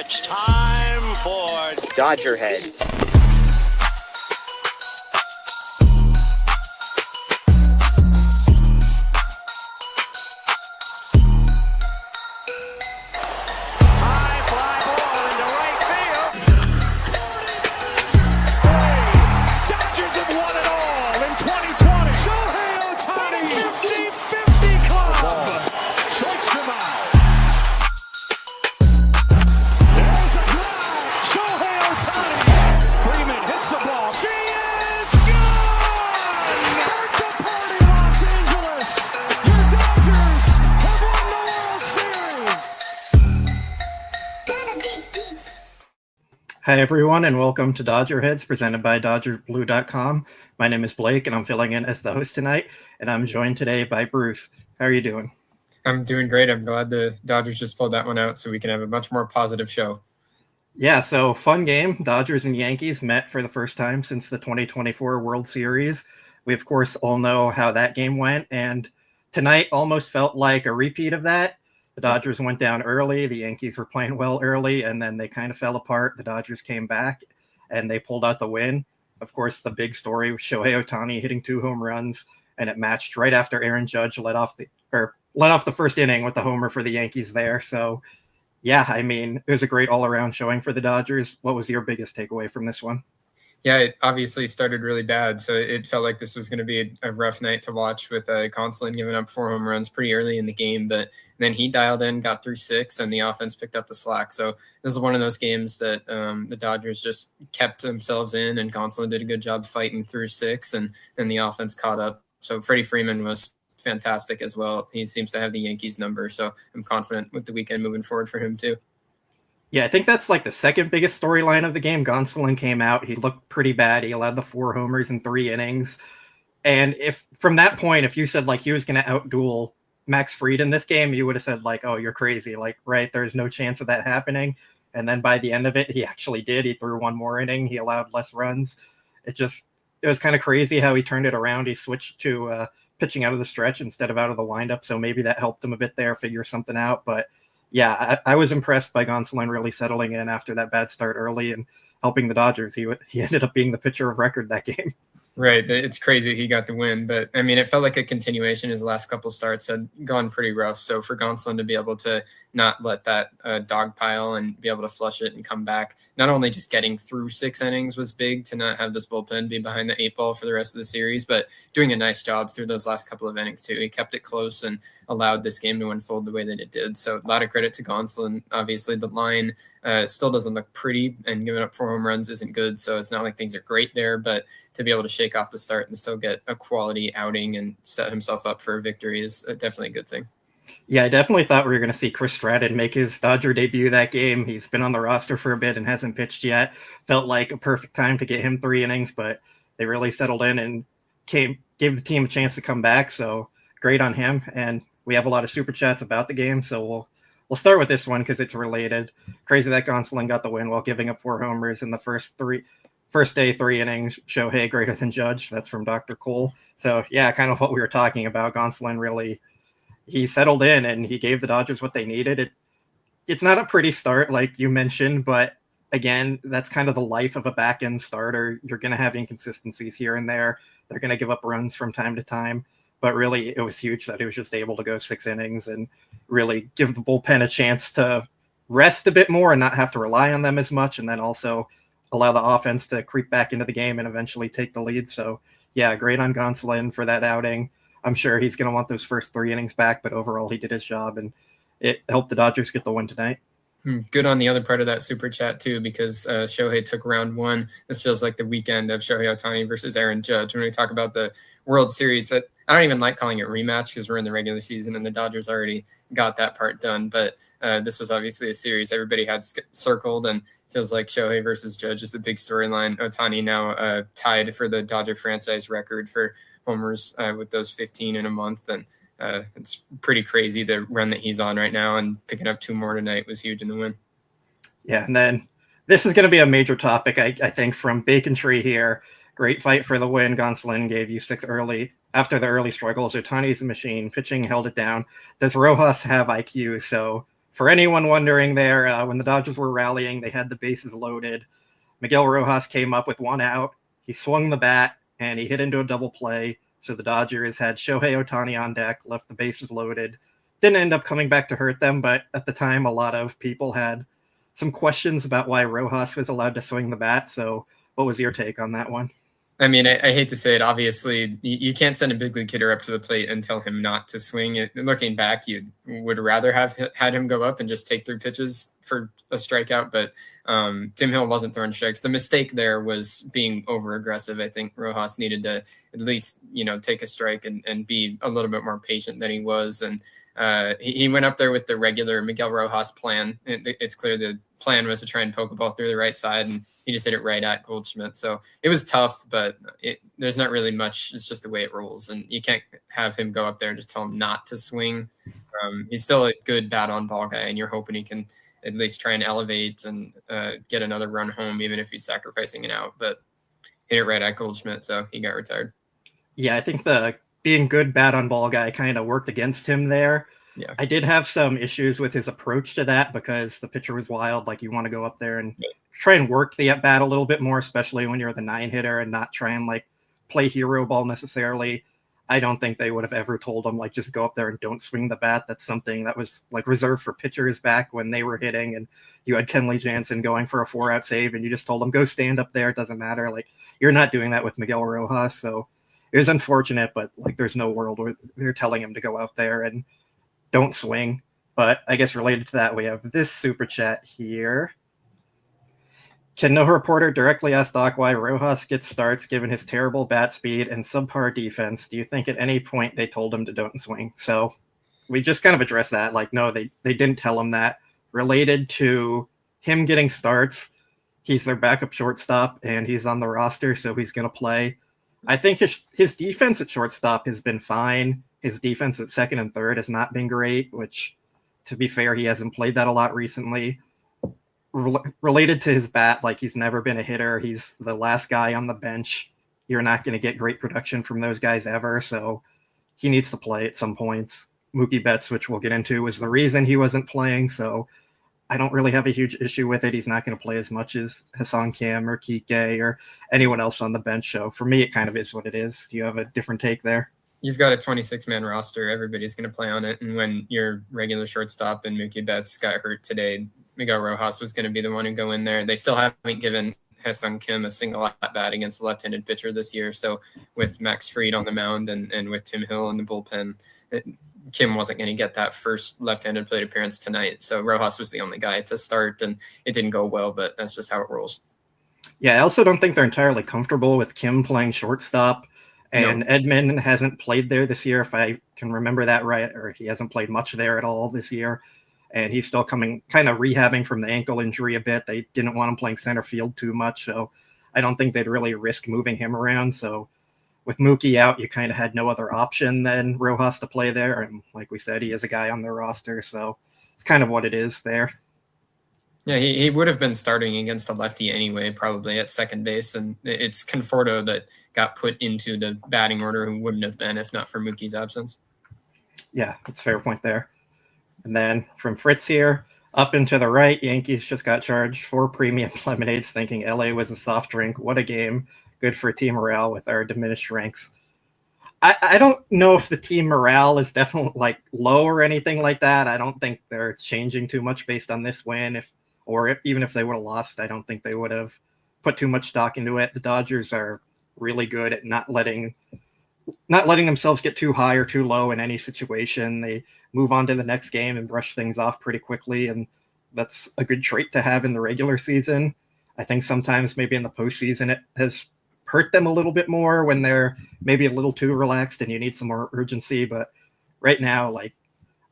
It's time for DodgerHeads. high fly ball into right field. Dodgers have won it all in 2020. Shohei Ohtani, 50-50 club. Strikes him out. There's a drive. Shohei Ohtani. Freeman hits the ball. She is gone. Birthday party, Los Angeles. Your Dodgers have won the World Series. Hi, everyone, and welcome to DodgerHeads, presented by DodgerBlue.com. My name is Blake, and I'm filling in as the host tonight, and I'm joined today by Bruce. How are you doing? I'm doing great. I'm glad the Dodgers just pulled that one out so we can have a much more positive show. Yeah, so fun game. Dodgers and Yankees met for the first time since the 2024 World Series. We, of course, all know how that game went, and tonight almost felt like a repeat of that. The Dodgers went down early. The Yankees were playing well early, and then they kind of fell apart. The Dodgers came back, and they pulled out the win. Of course, the big story was Shohei Ohtani hitting 2 home runs, and it matched right after Aaron Judge led off the first inning with the homer for the Yankees there. So, yeah, I mean, it was a great all-around showing for the Dodgers. What was your biggest takeaway from this one? Yeah, it obviously started really bad, so it felt like this was going to be a rough night to watch with Gonsolin giving up 4 home runs pretty early in the game, but then he dialed in, got through 6, and the offense picked up the slack. So this is one of those games that the Dodgers just kept themselves in, and Gonsolin did a good job fighting through 6, and then the offense caught up. So Freddie Freeman was fantastic as well. He seems to have the Yankees number, so I'm confident with the weekend moving forward for him too. Yeah, I think that's like the second biggest storyline of the game. Gonsolin came out. He looked pretty bad. He allowed the 4 homers in 3 innings. And if from that point, if you said like he was going to outduel Max Fried in this game, you would have said like, oh, you're crazy. Like, right, there's no chance of that happening. And then by the end of it, he actually did. He threw 1 more inning. He allowed less runs. It was kind of crazy how he turned it around. He switched to pitching out of the stretch instead of out of the windup. So maybe that helped him a bit there, figure something out. But yeah, I was impressed by Gonsolin really settling in after that bad start early and helping the Dodgers. He ended up being the pitcher of record that game. Right. It's crazy he got the win, but I mean, it felt like a continuation. His last couple starts had gone pretty rough. So for Gonsolin to be able to not let that dog pile and be able to flush it and come back, not only just getting through 6 innings was big to not have this bullpen be behind the 8 ball for the rest of the series, but doing a nice job through those last couple of innings too. He kept it close and allowed this game to unfold the way that it did. So a lot of credit to Gonsolin. Obviously the line still doesn't look pretty, and giving up 4 home runs isn't good. So it's not like things are great there, but to be able to shake off the start and still get a quality outing and set himself up for a victory is definitely a good thing. Yeah, I definitely thought we were going to see Chris Stratton make his Dodger debut that game. He's been on the roster for a bit and hasn't pitched yet. Felt like a perfect time to get him 3 innings, but they really settled in and gave the team a chance to come back. So great on him. And we have a lot of super chats about the game, so we'll start with this one because it's related. Crazy that Gonsolin got the win while giving up 4 homers in the first day, 3 innings. Shohei greater than Judge. That's from Dr. Cole. So yeah, kind of what we were talking about. Gonsolin really, he settled in and he gave the Dodgers what they needed. It's not a pretty start like you mentioned, but again, that's kind of the life of a back-end starter. You're going to have inconsistencies here and there. They're going to give up runs from time to time. But really, it was huge that he was just able to go 6 innings and really give the bullpen a chance to rest a bit more and not have to rely on them as much, and then also allow the offense to creep back into the game and eventually take the lead. So, yeah, great on Gonsolin for that outing. I'm sure he's going to want those first 3 innings back, but overall he did his job, and it helped the Dodgers get the win tonight. Good on the other part of that super chat too, because Shohei took round 1. This feels like the weekend of Shohei Ohtani versus Aaron Judge. When we talk about the World Series, that I don't even like calling it rematch because we're in the regular season and the Dodgers already got that part done. But this was obviously a series everybody had circled, and feels like Shohei versus Judge is the big storyline. Ohtani now tied for the Dodger franchise record for homers with those 15 in a month, and it's pretty crazy the run that he's on right now, and picking up 2 more tonight was huge in the win. Yeah, and then this is going to be a major topic, I think, from Bacon Tree here. Great fight for the win. Gonsolin gave you 6 early. After the early struggles, Ohtani's a machine. Pitching held it down. Does Rojas have IQ? So for anyone wondering there, when the Dodgers were rallying, they had the bases loaded. Miguel Rojas came up with one out. He swung the bat, and he hit into a double play. So the Dodgers had Shohei Ohtani on deck, left the bases loaded. Didn't end up coming back to hurt them, but at the time, a lot of people had some questions about why Rojas was allowed to swing the bat. So what was your take on that one? I mean, I hate to say it. Obviously, you can't send a big league hitter up to the plate and tell him not to swing. Looking back, you would rather have had him go up and just take 3 pitches for a strikeout. But Tim Hill wasn't throwing strikes. The mistake there was being over aggressive. I think Rojas needed to at least, take a strike and be a little bit more patient than he was. And he went up there with the regular Miguel Rojas plan. It's clear the plan was to try and poke a ball through the right side, and he just hit it right at Goldschmidt. So it was tough, but there's not really much. It's just the way it rolls, and you can't have him go up there and just tell him not to swing. He's still a good bat-on-ball guy, and you're hoping he can at least try and elevate and get another run home, even if he's sacrificing an out. But hit it right at Goldschmidt, so he got retired. Yeah, I think the being good bat-on-ball guy kind of worked against him there. Yeah, I did have some issues with his approach to that because the pitcher was wild. Like, you want to go up there and try and work the at bat a little bit more, especially when you're the 9-hitter, and not try and play hero ball necessarily. I don't think they would have ever told him just go up there and don't swing the bat. That's something that was reserved for pitchers back when they were hitting, and you had Kenley Jansen going for a 4-out save, and you just told him go stand up there. It doesn't matter. You're not doing that with Miguel Rojas. So it was unfortunate, but there's no world where they're telling him to go out there and don't swing. But I guess related to that, we have this super chat here. Can no reporter directly ask Doc why Rojas gets starts given his terrible bat speed and subpar defense? Do you think at any point they told him to don't swing? So we just kind of addressed that. No, they didn't tell him that. Related to him getting starts, he's their backup shortstop, and he's on the roster, so he's going to play. I think his defense at shortstop has been fine. His defense at second and third has not been great, which, to be fair, he hasn't played that a lot recently. Related to his bat, he's never been a hitter. He's the last guy on the bench. You're not going to get great production from those guys ever, so he needs to play at some points. Mookie Betts, which we'll get into, was the reason he wasn't playing, so I don't really have a huge issue with it. He's not going to play as much as Hassan Kim or Kike or anyone else on the bench, so for me, it kind of is what it is. Do you have a different take there? You've got a 26-man roster. Everybody's going to play on it. And when your regular shortstop and Mookie Betts got hurt today, Miguel Rojas was going to be the one to go in there. They still haven't given Hassan Kim a single at-bat against a left-handed pitcher this year. So with Max Fried on the mound and with Tim Hill in the bullpen, Kim wasn't going to get that first left-handed plate appearance tonight. So Rojas was the only guy to start, and it didn't go well, but that's just how it rolls. Yeah, I also don't think they're entirely comfortable with Kim playing shortstop. And no. Edman hasn't played there this year, if I can remember that right, or he hasn't played much there at all this year. And he's still kind of rehabbing from the ankle injury a bit. They didn't want him playing center field too much, so I don't think they'd really risk moving him around. So with Mookie out, you kind of had no other option than Rojas to play there. And like we said, he is a guy on their roster, so it's kind of what it is there. Yeah, he would have been starting against a lefty anyway, probably at second base. And it's Conforto that got put into the batting order who wouldn't have been if not for Mookie's absence. Yeah, that's a fair point there. And then from Fritz here, up and to the right, Yankees just got charged 4 premium lemonades thinking LA was a soft drink. What a game. Good for team morale with our diminished ranks. I don't know if the team morale is definitely low or anything like that. I don't think they're changing too much based on this win. Even if they would have lost, I don't think they would have put too much stock into it. The Dodgers are really good at not letting themselves get too high or too low in any situation. They move on to the next game and brush things off pretty quickly, and that's a good trait to have in the regular season. I think sometimes maybe in the postseason it has hurt them a little bit more when they're maybe a little too relaxed and you need some more urgency. But right now,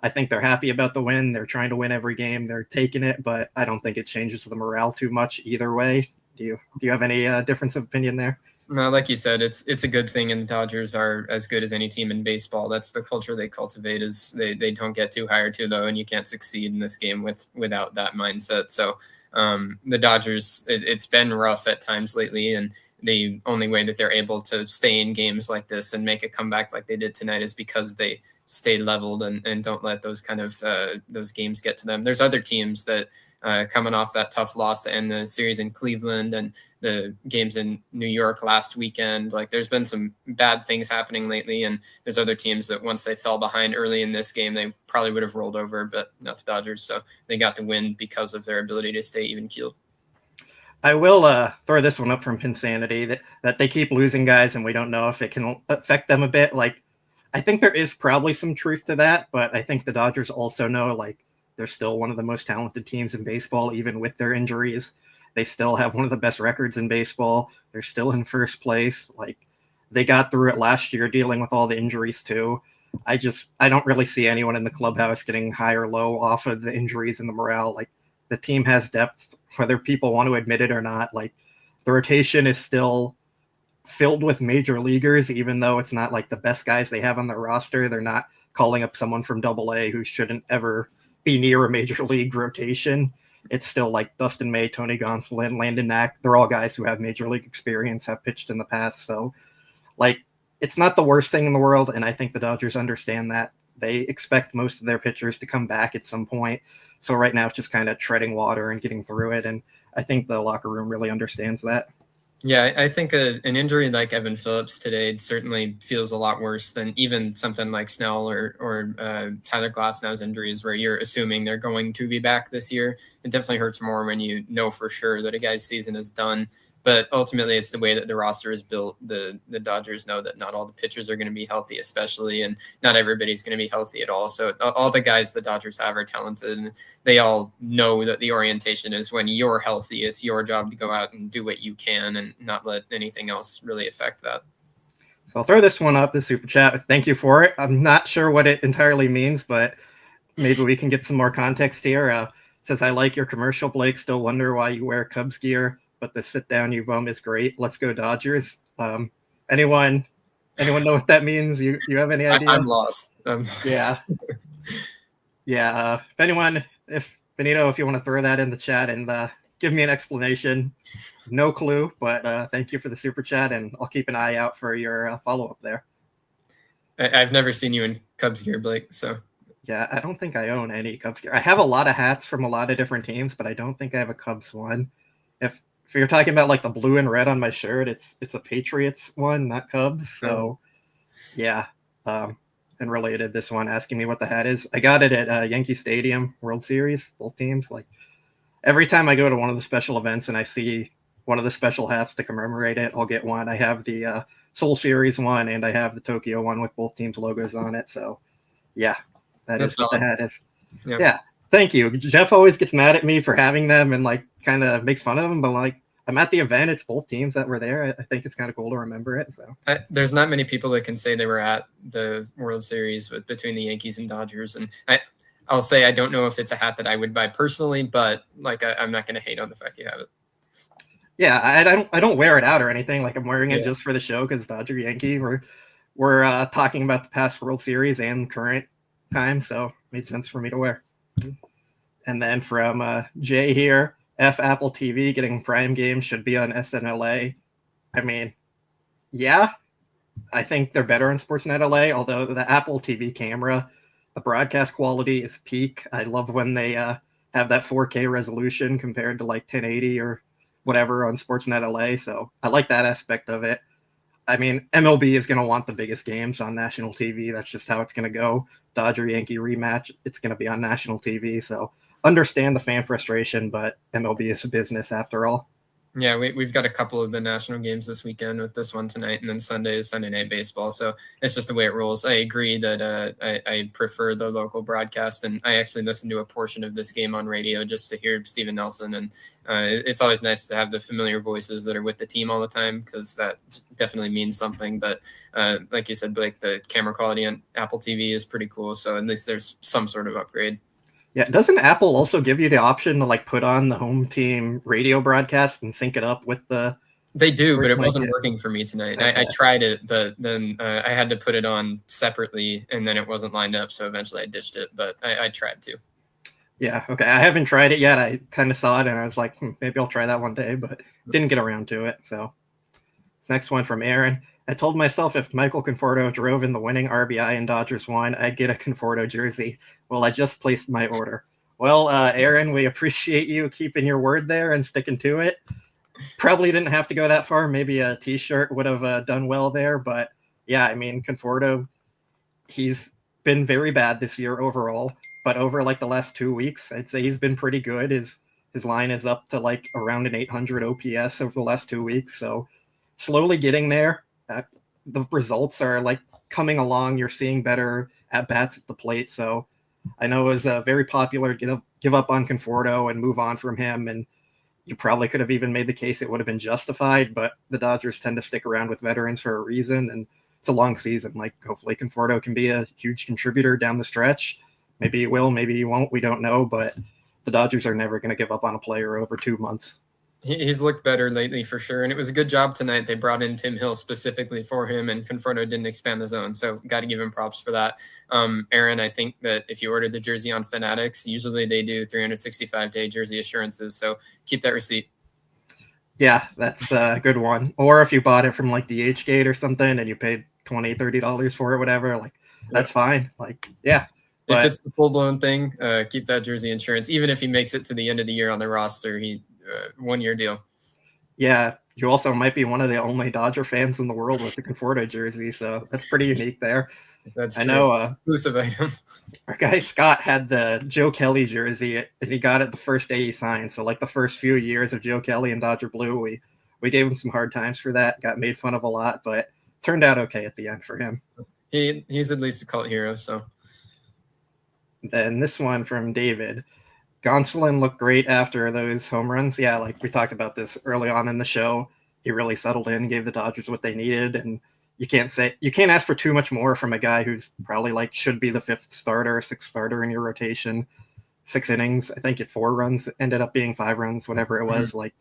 I think they're happy about the win. They're trying to win every game. They're taking it, but I don't think it changes the morale too much either way. Do you have any difference of opinion there? No, like you said, it's a good thing, and the Dodgers are as good as any team in baseball. That's the culture they cultivate. Is they don't get too high or too low, and you can't succeed in this game without that mindset. So the Dodgers, it's been rough at times lately, and the only way that they're able to stay in games like this and make a comeback like they did tonight is because they stay leveled and don't let those kind of those games get to them. There's other teams that coming off that tough loss to end the series in Cleveland and the games in New York last weekend. Like there's been some bad things happening lately, and there's other teams that once they fell behind early in this game, they probably would have rolled over, but not the Dodgers. So they got the win because of their ability to stay even keeled. I will throw this one up from Pinsanity that they keep losing guys and we don't know if it can affect them a bit. Like, I think there is probably some truth to that, but I think the Dodgers also know, like, they're still one of the most talented teams in baseball, even with their injuries. They still have one of the best records in baseball. They're still in first place. Like, they got through it last year dealing with all the injuries too. I don't really see anyone in the clubhouse getting high or low off of the injuries and the morale. Like, the team has depth, whether people want to admit it or not. Like, the rotation is still filled with major leaguers, even though it's not like the best guys they have on their roster. They're not calling up someone from AA who shouldn't ever be near a major league rotation. It's still like Dustin May, Tony Gonsolin, Landon Knack. They're all guys who have major league experience, have pitched in the past. So, like, it's not the worst thing in the world, and I think the Dodgers understand that. They expect most of their pitchers to come back at some point. So right now it's just kind of treading water and getting through it, and I think the locker room really understands that. Yeah, I think an injury like Evan Phillips today certainly feels a lot worse than even something like Snell or Tyler Glasnow's injuries, where you're assuming they're going to be back this year. It definitely hurts more when you know for sure that a guy's season is done. But ultimately, it's the way that the roster is built. The Dodgers know that not all the pitchers are going to be healthy, especially, and not everybody's going to be healthy at all. So all the guys the Dodgers have are talented, and they all know that the orientation is when you're healthy, it's your job to go out and do what you can and not let anything else really affect that. So I'll throw this one up, the super chat. Thank you for it. I'm not sure what it entirely means, but maybe we can get some more context here. It says, I like your commercial, Blake. Still wonder why you wear Cubs gear, but the sit down you bum is great. Let's go Dodgers. Anyone know what that means? You have any idea? I'm lost. Yeah. Yeah. If Benito, if you want to throw that in the chat and give me an explanation, no clue, but thank you for the super chat, and I'll keep an eye out for your follow-up there. I've never seen you in Cubs gear, Blake, so. Yeah, I don't think I own any Cubs gear. I have a lot of hats from a lot of different teams, but I don't think I have a Cubs one. If you're talking about like the blue and red on my shirt, it's a Patriots one, not Cubs. So yeah. And related, this one asking me what the hat is. I got it at Yankee Stadium, World Series, both teams. Like, every time I go to one of the special events and I see one of the special hats to commemorate it, I'll get one. I have the Seoul Series one and I have the Tokyo one with both teams' logos on it. So yeah, that's what the hat is. Yep. Yeah. Thank you. Jeff always gets mad at me for having them and like kind of makes fun of them, but like, I'm at the event. It's both teams that were there. I think it's kind of cool to remember it. So there's not many people that can say they were at the World Series between the Yankees and Dodgers. And I'll say I don't know if it's a hat that I would buy personally, but like I'm not going to hate on the fact you have it. Yeah, I don't wear it out or anything. Like, I'm wearing it just for the show because Dodger Yankee. We're talking about the past World Series and current time, so it made sense for me to wear. And then from Jay here. F Apple TV getting Prime games should be on SNLA. I mean, yeah, I think they're better on Sportsnet LA, although the Apple TV camera, the broadcast quality is peak. I love when they have that 4K resolution compared to like 1080 or whatever on Sportsnet LA. So I like that aspect of it. I mean, MLB is going to want the biggest games on national TV. That's just how it's going to go. Dodger Yankee rematch, it's going to be on national TV. So understand the fan frustration, but MLB is a business after all. Yeah, we've got a couple of the national games this weekend with this one tonight, and then Sunday is Sunday Night Baseball. So it's just the way it rolls. I agree that I prefer the local broadcast, and I actually listened to a portion of this game on radio just to hear Steven Nelson. And it's always nice to have the familiar voices that are with the team all the time, because that definitely means something. But like you said, Blake, the camera quality on Apple TV is pretty cool. So at least there's some sort of upgrade. Yeah, doesn't Apple also give you the option to like put on the home team radio broadcast and sync it up with the? They do, but it wasn't working for me tonight. Okay. I tried it, but then I had to put it on separately, and then it wasn't lined up. So eventually I ditched it, but I tried to. Yeah, okay. I haven't tried it yet. I kind of saw it, and I was like, maybe I'll try that one day, but didn't get around to it. So Next one from Aaron. I told myself if Michael Conforto drove in the winning RBI and Dodgers won, I'd get a Conforto jersey. Well, I just placed my order. Well, Aaron, we appreciate you keeping your word there and sticking to it. Probably didn't have to go that far. Maybe a T-shirt would have done well there. But yeah, I mean, Conforto, he's been very bad this year overall. But over like the last 2 weeks, I'd say he's been pretty good. His line is up to like around an 800 OPS over the last 2 weeks. So slowly getting there. The results are like coming along. You're seeing better at bats at the plate. So I know it was very popular to give up on Conforto and move on from him. And you probably could have even made the case it would have been justified, but the Dodgers tend to stick around with veterans for a reason. And it's a long season. Like hopefully Conforto can be a huge contributor down the stretch. Maybe he will, maybe he won't. We don't know, but the Dodgers are never going to give up on a player over 2 months. He's looked better lately for sure. And it was a good job tonight. They brought in Tim Hill specifically for him, and Conforto didn't expand the zone. So got to give him props for that. Aaron, I think that if you ordered the jersey on Fanatics, usually they do 365-day jersey assurances. So keep that receipt. Yeah, that's a good one. Or if you bought it from like DHgate or something and you paid $20, $30 for it, whatever, like that's fine. Like, yeah. If it's the full-blown thing, keep that jersey insurance. Even if he makes it to the end of the year on the roster, he 1-year deal. Yeah, you also might be one of the only Dodger fans in the world with the Conforto jersey, so that's pretty unique there. That's true. I know. Exclusive item. Our guy Scott had the Joe Kelly jersey, and he got it the first day he signed. So like the first few years of Joe Kelly and Dodger Blue, we gave him some hard times for that. Got made fun of a lot, but turned out okay at the end for him. He's at least a cult hero. So. Then this one from David. Gonsolin looked great after those home runs. Yeah, like we talked about this early on in the show. He really settled in, gave the Dodgers what they needed, and you can't ask for too much more from a guy who's probably like should be the 5th starter, 6th starter in your rotation. 6 innings, I think 4 runs ended up being 5 runs, whatever it was. Like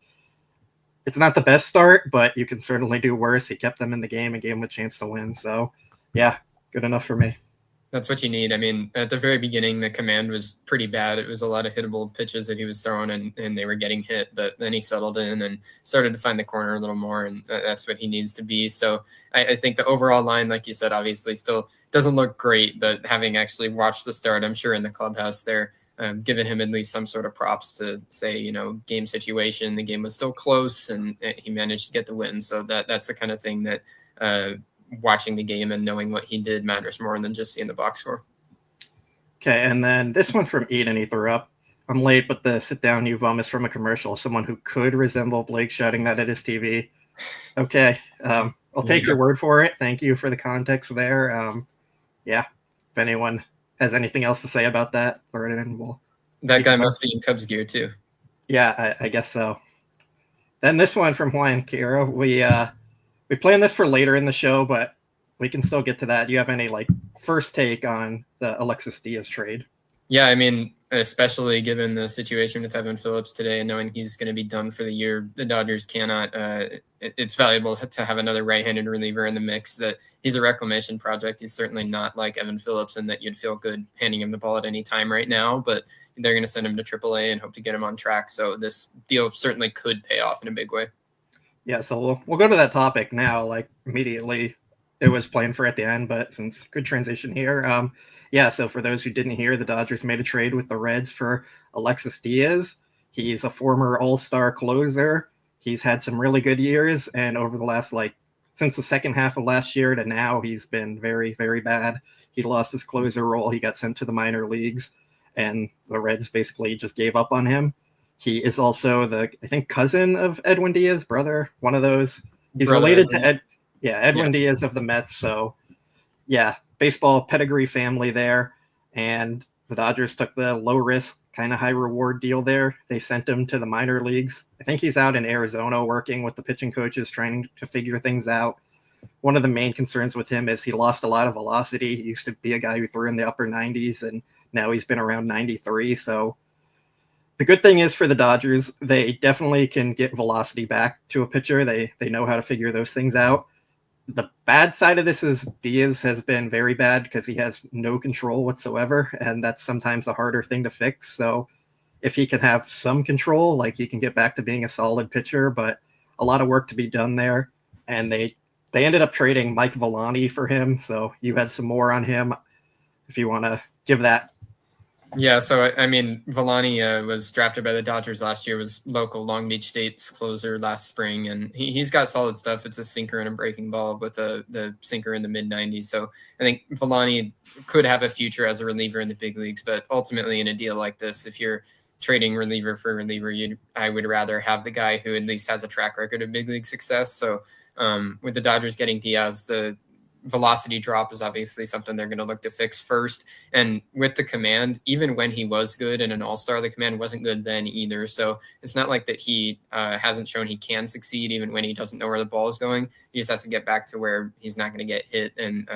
it's not the best start, but you can certainly do worse. He kept them in the game and gave them a chance to win. So yeah, good enough for me. That's what you need. I mean, at the very beginning, the command was pretty bad. It was a lot of hittable pitches that he was throwing, and they were getting hit. But then he settled in and started to find the corner a little more, and that's what he needs to be. So I think the overall line, like you said, obviously still doesn't look great. But having actually watched the start, I'm sure in the clubhouse they're giving him at least some sort of props to say, game situation. The game was still close, and he managed to get the win. So that's the kind of thing that watching the game and knowing what he did matters more than just seeing the box score. Okay, and then this one from Eden, he threw up. I'm late, but the sit down you bum is from a commercial. Someone who could resemble Blake shouting that at his TV. Okay, I'll take your word for it. Thank you for the context there. Yeah, if anyone has anything else to say about that, throw it in. That guy must be in Cubs gear too. Yeah, I guess so. Then this one from Juan Quiro. We planned this for later in the show, but we can still get to that. Do you have any first take on the Alexis Diaz trade? Yeah, I mean, especially given the situation with Evan Phillips today and knowing he's going to be done for the year, the Dodgers cannot. It's valuable to have another right-handed reliever in the mix. That he's a reclamation project. He's certainly not like Evan Phillips, and that you'd feel good handing him the ball at any time right now. But they're going to send him to AAA and hope to get him on track. So this deal certainly could pay off in a big way. Yeah, so we'll go to that topic now. Immediately, it was planned for at the end, but since good transition here. Yeah, so for those who didn't hear, the Dodgers made a trade with the Reds for Alexis Diaz. He's a former all-star closer. He's had some really good years, and over the last, since the second half of last year to now, he's been very, very bad. He lost his closer role. He got sent to the minor leagues, and the Reds basically just gave up on him. He is also cousin of Edwin Diaz, brother, one of those. He's related to Edwin Diaz of the Mets. So, yeah, baseball pedigree family there. And the Dodgers took the low risk, kind of high reward deal there. They sent him to the minor leagues. I think he's out in Arizona working with the pitching coaches, trying to figure things out. One of the main concerns with him is he lost a lot of velocity. He used to be a guy who threw in the upper 90s, and now he's been around 93. So the good thing is for the Dodgers, they definitely can get velocity back to a pitcher. They know how to figure those things out. The bad side of this is Diaz has been very bad because he has no control whatsoever, and that's sometimes a harder thing to fix. So if he can have some control, he can get back to being a solid pitcher, but a lot of work to be done there. and they ended up trading Mike Villani for him. So you had some more on him if you want to give that. Yeah, so I mean, Villani was drafted by the Dodgers last year, was local Long Beach State's closer last spring, and he's got solid stuff. It's a sinker and a breaking ball with the sinker in the mid-90s. So I think Villani could have a future as a reliever in the big leagues, but ultimately in a deal like this, if you're trading reliever for reliever, I would rather have the guy who at least has a track record of big league success. So with the Dodgers getting Diaz, the velocity drop is obviously something they're going to look to fix first. And with the command, even when he was good and an all-star, the command wasn't good then either. So it's not like that he hasn't shown he can succeed even when he doesn't know where the ball is going. He just has to get back to where he's not going to get hit and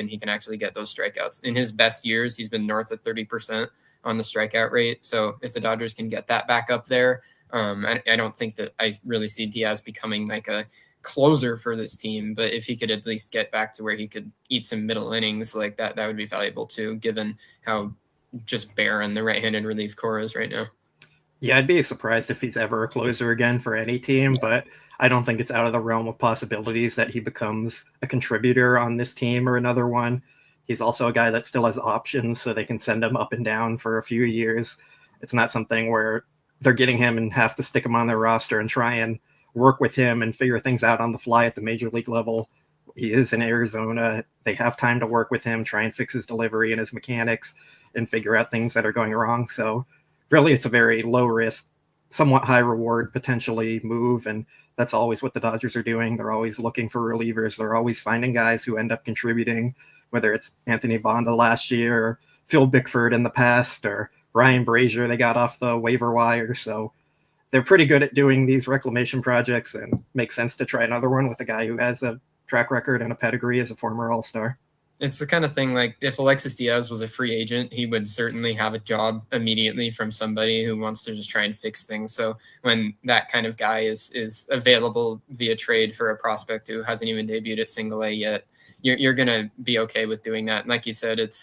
he can actually get those strikeouts. In his best years, he's been north of 30% on the strikeout rate. So if the Dodgers can get that back up there, I don't think that I really see Diaz becoming like a closer for this team, but if he could at least get back to where he could eat some middle innings like that would be valuable too, given how just barren the right-handed relief core is right now. Yeah, I'd be surprised if he's ever a closer again for any team, but I don't think it's out of the realm of possibilities that he becomes a contributor on this team or another one. He's also a guy that still has options, so they can send him up and down for a few years. It's not something where they're getting him and have to stick him on their roster and try and work with him and figure things out on the fly at the major league level. He is in Arizona. They have time to work with him, try and fix his delivery and his mechanics and figure out things that are going wrong. So really it's a very low risk, somewhat high reward potentially move. And that's always what the Dodgers are doing. They're always looking for relievers. They're always finding guys who end up contributing, whether it's Anthony Bonda last year or Phil Bickford in the past or Ryan Brazier they got off the waiver wire. So they're pretty good at doing these reclamation projects, and makes sense to try another one with a guy who has a track record and a pedigree as a former All-Star. It's the kind of thing like if Alexis Diaz was a free agent, he would certainly have a job immediately from somebody who wants to just try and fix things. So when that kind of guy is available via trade for a prospect who hasn't even debuted at single A yet, you're going to be okay with doing that. And like you said, it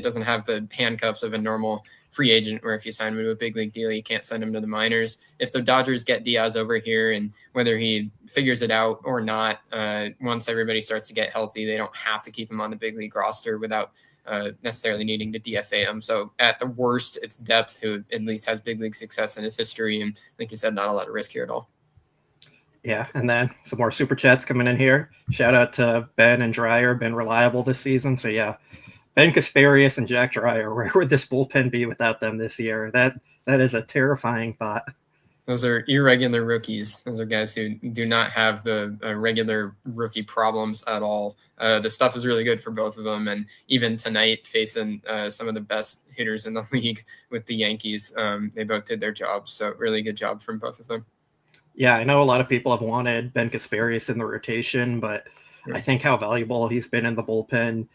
doesn't have the handcuffs of a normal free agent where if you sign him to a big league deal, you can't send him to the minors. If the Dodgers get Diaz over here, and whether he figures it out or not, once everybody starts to get healthy, they don't have to keep him on the big league roster without necessarily needing to DFA him. So at the worst, it's depth who at least has big league success in his history. And like you said, not a lot of risk here at all. Yeah, and then some more super chats coming in here. Shout out to Ben and Dreyer, been reliable this season. So yeah, Ben Kasparius and Jack Dreyer, where would this bullpen be without them this year? That is a terrifying thought. Those are irregular rookies. Those are guys who do not have the regular rookie problems at all. The stuff is really good for both of them. And even tonight, facing some of the best hitters in the league with the Yankees, they both did their jobs. So really good job from both of them. Yeah, I know a lot of people have wanted Ben Kasparius in the rotation, but I think how valuable he's been in the bullpen.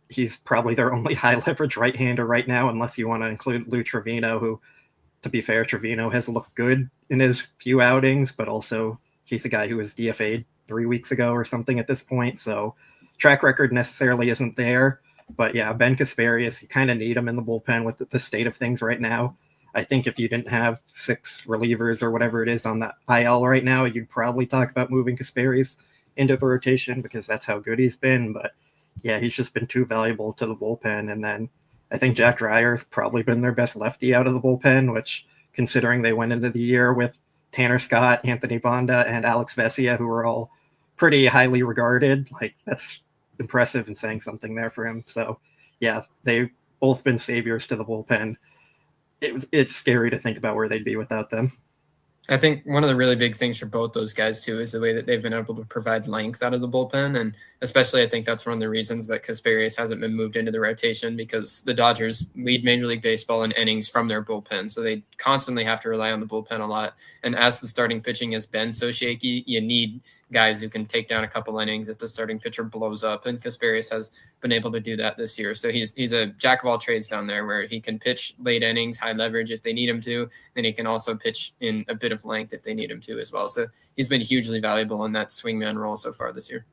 He's probably their only high leverage right-hander right now, unless you want to include Lou Trevino, who, to be fair, Trevino has looked good in his few outings, but also he's a guy who was DFA'd 3 weeks ago or something at this point. So track record necessarily isn't there. But yeah, Ben Kasparius, you kind of need him in the bullpen with the state of things right now. I think if you didn't have 6 relievers or whatever it is on that IL right now, you'd probably talk about moving Kasparius into the rotation because that's how good he's been. But yeah, he's just been too valuable to the bullpen. And then I think Jack Dreyer's probably been their best lefty out of the bullpen, which, considering they went into the year with Tanner Scott, Anthony Bonda, and Alex Vesia, who were all pretty highly regarded, like that's impressive and saying something there for him. So yeah, they've both been saviors to the bullpen. It's scary to think about where they'd be without them. I think one of the really big things for both those guys, too, is the way that they've been able to provide length out of the bullpen. And especially, I think that's one of the reasons that Kasparius hasn't been moved into the rotation, because the Dodgers lead Major League Baseball in innings from their bullpen. So they constantly have to rely on the bullpen a lot. And as the starting pitching has been so shaky, you need guys who can take down a couple innings if the starting pitcher blows up. And Kasparius has been able to do that this year. So he's a jack of all trades down there, where he can pitch late innings, high leverage if they need him to. Then he can also pitch in a bit of length if they need him to as well. So he's been hugely valuable in that swingman role so far this year.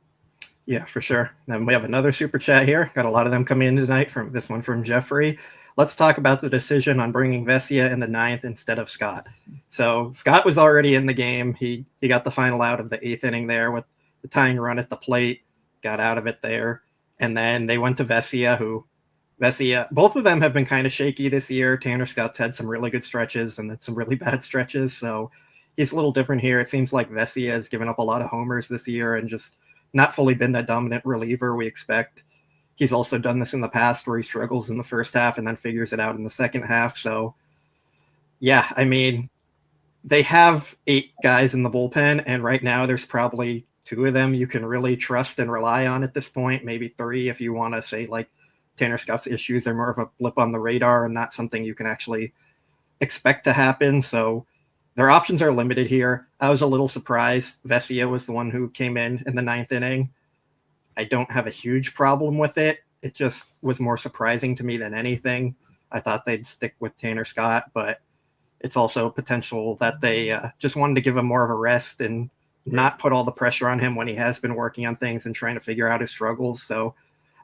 Yeah, for sure. Then we have another super chat here. Got a lot of them coming in tonight. From this one from Jeffrey. Let's talk about the decision on bringing Vesia in the 9th instead of Scott. So Scott was already in the game. He got the final out of the 8th inning there with the tying run at the plate, got out of it there. And then they went to Vesia, both of them have been kind of shaky this year. Tanner Scott's had some really good stretches and then some really bad stretches. So he's a little different here. It seems like Vesia has given up a lot of homers this year and just not fully been that dominant reliever we expect. He's also done this in the past where he struggles in the first half and then figures it out in the second half. So, yeah, I mean, they have 8 guys in the bullpen, and right now there's probably 2 of them you can really trust and rely on at this point, maybe 3 if you want to say, like, Tanner Scott's issues are more of a blip on the radar and not something you can actually expect to happen. So their options are limited here. I was a little surprised. Vesia was the one who came in the 9th inning. I don't have a huge problem with it. It just was more surprising to me than anything. I thought they'd stick with Tanner Scott, but it's also potential that they just wanted to give him more of a rest and not put all the pressure on him when he has been working on things and trying to figure out his struggles. So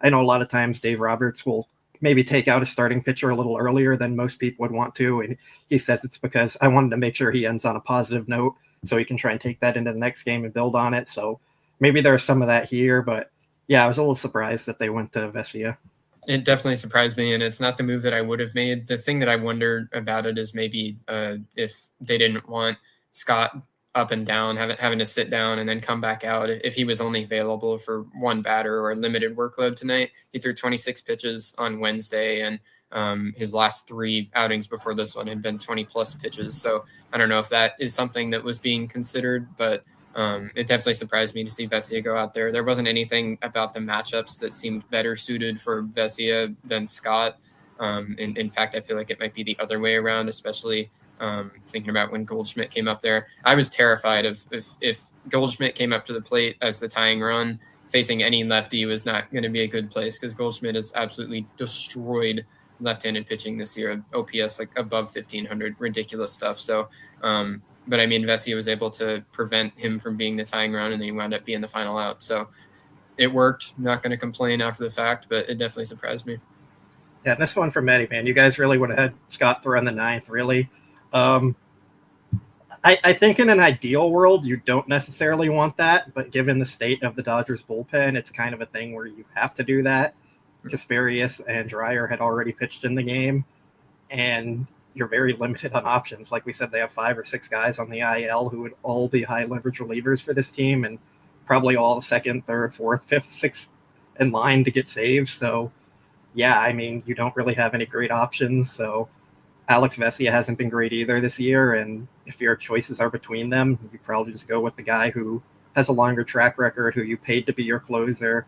I know a lot of times Dave Roberts will maybe take out a starting pitcher a little earlier than most people would want to. And he says it's because I wanted to make sure he ends on a positive note so he can try and take that into the next game and build on it. So maybe there's some of that here, but yeah, I was a little surprised that they went to Vesia. It definitely surprised me, and it's not the move that I would have made. The thing that I wonder about it is maybe if they didn't want Scott up and down, having to sit down and then come back out. If he was only available for one batter or a limited workload tonight, he threw 26 pitches on Wednesday, and his last 3 outings before this one had been 20-plus pitches. So I don't know if that is something that was being considered, but it definitely surprised me to see Vesia go out there. There wasn't anything about the matchups that seemed better suited for Vesia than Scott. In fact, I feel like it might be the other way around, especially thinking about when Goldschmidt came up there. I was terrified of if Goldschmidt came up to the plate as the tying run, facing any lefty was not going to be a good place because Goldschmidt has absolutely destroyed left-handed pitching this year. OPS like above 1,500, ridiculous stuff. So, but I mean, Vesia was able to prevent him from being the tying run, and then he wound up being the final out. So it worked. Not going to complain after the fact, but it definitely surprised me. Yeah, this one from Eddie, man. You guys really would have had Scott throw on the 9th, really. I think in an ideal world, you don't necessarily want that, but given the state of the Dodgers bullpen, it's kind of a thing where you have to do that. Kasperius and Dreyer had already pitched in the game, and you're very limited on options. Like we said, they have 5 or 6 guys on the IL who would all be high leverage relievers for this team, and probably all 2nd, 3rd, 4th, 5th, 6th in line to get saves. So, yeah, I mean, you don't really have any great options. So Alex Vesia hasn't been great either this year, and if your choices are between them, you probably just go with the guy who has a longer track record, who you paid to be your closer,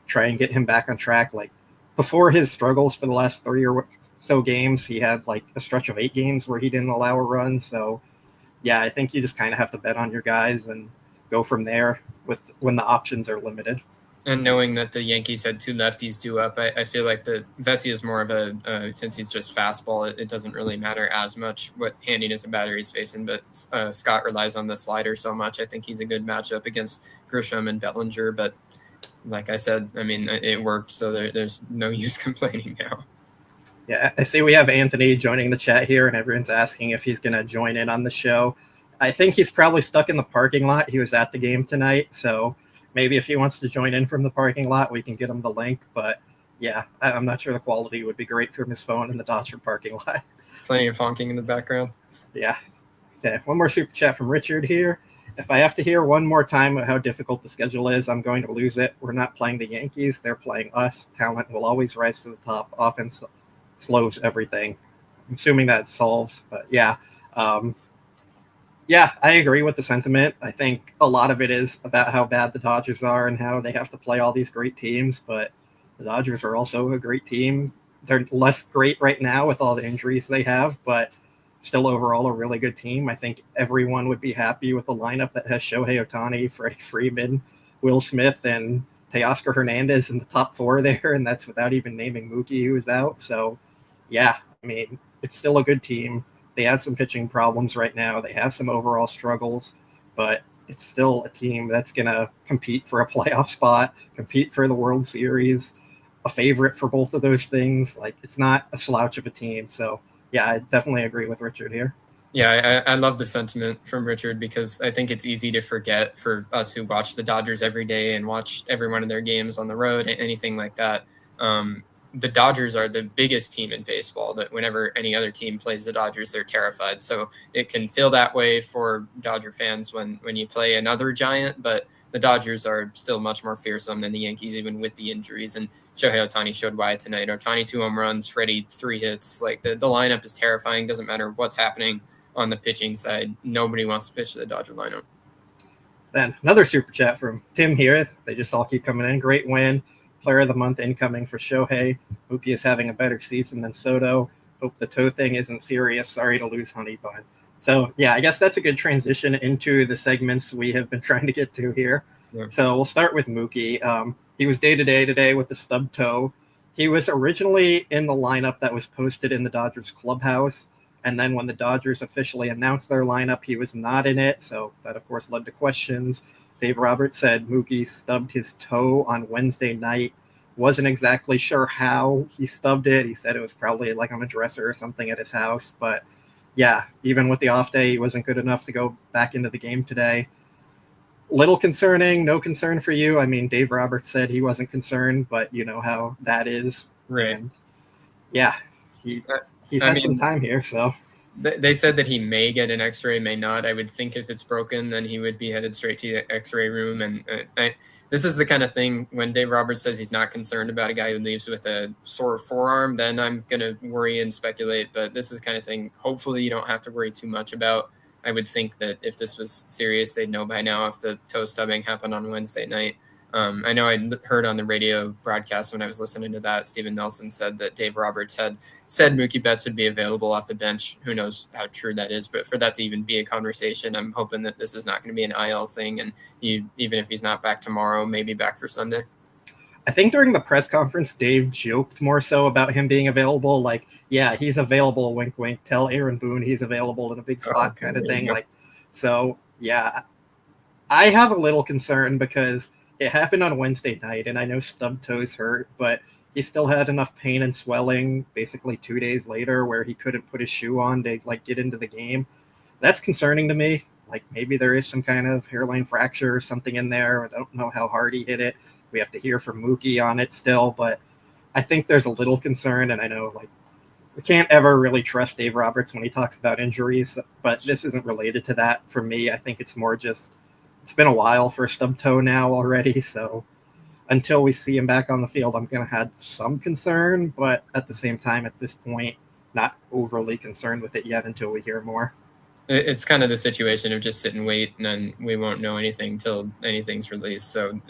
try and get him back on track. Like, before his struggles for the last 3 or so games, he had like a stretch of 8 games where he didn't allow a run. So, yeah, I think you just kind of have to bet on your guys and go from there with when the options are limited. And knowing that the Yankees had 2 lefties due up, I feel like the Vesia is more of a since he's just fastball, it doesn't really matter as much what handiness and batter he's facing. But Scott relies on the slider so much. I think he's a good matchup against Grisham and Bellinger. But like I said, I mean, it worked, so there's no use complaining now. Yeah, I see we have Anthony joining the chat here, and everyone's asking if he's going to join in on the show. I think he's probably stuck in the parking lot. He was at the game tonight, so maybe if he wants to join in from the parking lot, we can get him the link. But yeah, I'm not sure the quality would be great from his phone in the Dodger parking lot. Plenty of honking in the background. Yeah. Okay, one more super chat from Richard here. If I have to hear one more time how difficult the schedule is, I'm going to lose it. We're not playing the Yankees. They're playing us. Talent will always rise to the top. Offense slows everything. I'm assuming that solves, but yeah. Yeah, I agree with the sentiment. I think a lot of it is about how bad the Dodgers are and how they have to play all these great teams, but the Dodgers are also a great team. They're less great right now with all the injuries they have, but still overall a really good team. I think everyone would be happy with a lineup that has Shohei Ohtani, Freddie Freeman, Will Smith, and Teoscar Hernandez in the top 4 there, and that's without even naming Mookie, who is out. So, yeah, I mean, it's still a good team. They have some pitching problems right now. They have some overall struggles, but it's still a team that's going to compete for a playoff spot, compete for the World Series, a favorite for both of those things. Like, it's not a slouch of a team. So, yeah, I definitely agree with Richard here. Yeah, I love the sentiment from Richard because I think it's easy to forget for us who watch the Dodgers every day and watch every one of their games on the road, anything like that. The Dodgers are the biggest team in baseball, that whenever any other team plays the Dodgers, they're terrified. So it can feel that way for Dodger fans when you play another giant, but the Dodgers are still much more fearsome than the Yankees, even with the injuries. And Shohei Ohtani showed why tonight. Ohtani 2 home runs, Freddie 3 hits. Like the lineup is terrifying. Doesn't matter what's happening on the pitching side. Nobody wants to pitch to the Dodger lineup. Then another super chat from Tim here. They just all keep coming in. Great win. Player of the month incoming for Shohei. Mookie is having a better season than Soto. Hope the toe thing isn't serious. Sorry to lose Honey Bun. So, yeah, I guess that's a good transition into the segments we have been trying to get to here. Yeah. So we'll start with Mookie. He was day-to-day today with the stub toe. He was originally in the lineup that was posted in the Dodgers clubhouse. And then when the Dodgers officially announced their lineup, he was not in it. So that, of course, led to questions. Dave Roberts said Mookie stubbed his toe on Wednesday night. Wasn't exactly sure how he stubbed it. He said it was probably like on a dresser or something at his house. But yeah, even with the off day, he wasn't good enough to go back into the game today. Little concerning, no concern for you. I mean, Dave Roberts said he wasn't concerned, but you know how that is. Right. And yeah, he's had some time here, so. They said that he may get an x-ray, may not. I would think if it's broken, then he would be headed straight to the x-ray room. And this is the kind of thing when Dave Roberts says he's not concerned about a guy who leaves with a sore forearm, then I'm going to worry and speculate. But this is the kind of thing hopefully you don't have to worry too much about. I would think that if this was serious, they'd know by now if the toe stubbing happened on Wednesday night. I know I heard on the radio broadcast when I was listening to that, Steven Nelson said that Dave Roberts had said Mookie Betts would be available off the bench. Who knows how true that is, but for that to even be a conversation, I'm hoping that this is not going to be an IL thing, and even if he's not back tomorrow, maybe back for Sunday. I think during the press conference, Dave joked more so about him being available. Like, yeah, he's available, wink, wink, tell Aaron Boone he's available in a big spot kind of thing. Like, so, yeah, I have a little concern because it happened on Wednesday night, and I know stub toes hurt, but he still had enough pain and swelling basically 2 days later where he couldn't put his shoe on to, like, get into the game. That's concerning to me. Like, maybe there is some kind of hairline fracture or something in there. I don't know how hard he hit it. We have to hear from Mookie on it still, but I think there's a little concern, and I know, like, we can't ever really trust Dave Roberts when he talks about injuries, but this isn't related to that for me. I think it's more just it's been a while for a stub toe now already, so until we see him back on the field, I'm going to have some concern, but at the same time, at this point, not overly concerned with it yet until we hear more. It's kind of the situation of just sit and wait, and then we won't know anything till anything's released. So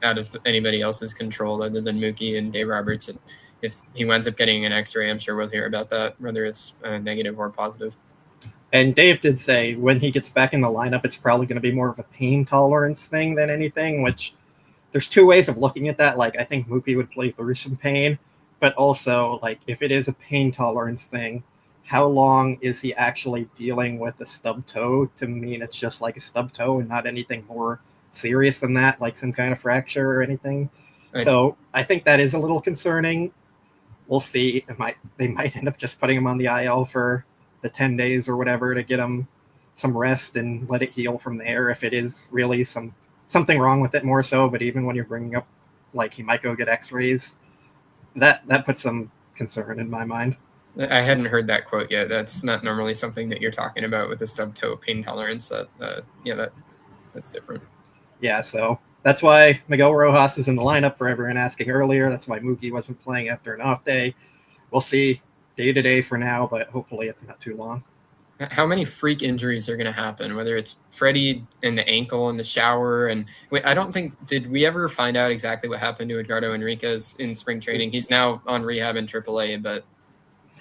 out of anybody else's control other than Mookie and Dave Roberts, and if he winds up getting an x-ray, I'm sure we'll hear about that, whether it's negative or positive. And Dave did say when he gets back in the lineup, it's probably going to be more of a pain tolerance thing than anything, which there's two ways of looking at that. Like, I think Mookie would play through some pain, but also, like, if it is a pain tolerance thing, how long is he actually dealing with a stub toe to mean it's just like a stub toe and not anything more serious than that, like some kind of fracture or anything? Right. So I think that is a little concerning. We'll see. They might end up just putting him on the IL for the 10 days or whatever to get him some rest and let it heal from there if it is really something wrong with it more so. But even when you're bringing up, like, he might go get x-rays, that puts some concern in my mind. I hadn't heard that quote yet. That's not normally something that you're talking about with the stub toe pain tolerance. That's different. Yeah, so that's why Miguel Rojas is in the lineup for everyone asking earlier. That's why Mookie wasn't playing after an off day. We'll see day-to-day for now, but hopefully it's not too long. How many freak injuries are going to happen, whether it's Freddie and the ankle in the shower? And I don't think, did we ever find out exactly what happened to Edgardo Enriquez in spring training? He's now on rehab in AAA, but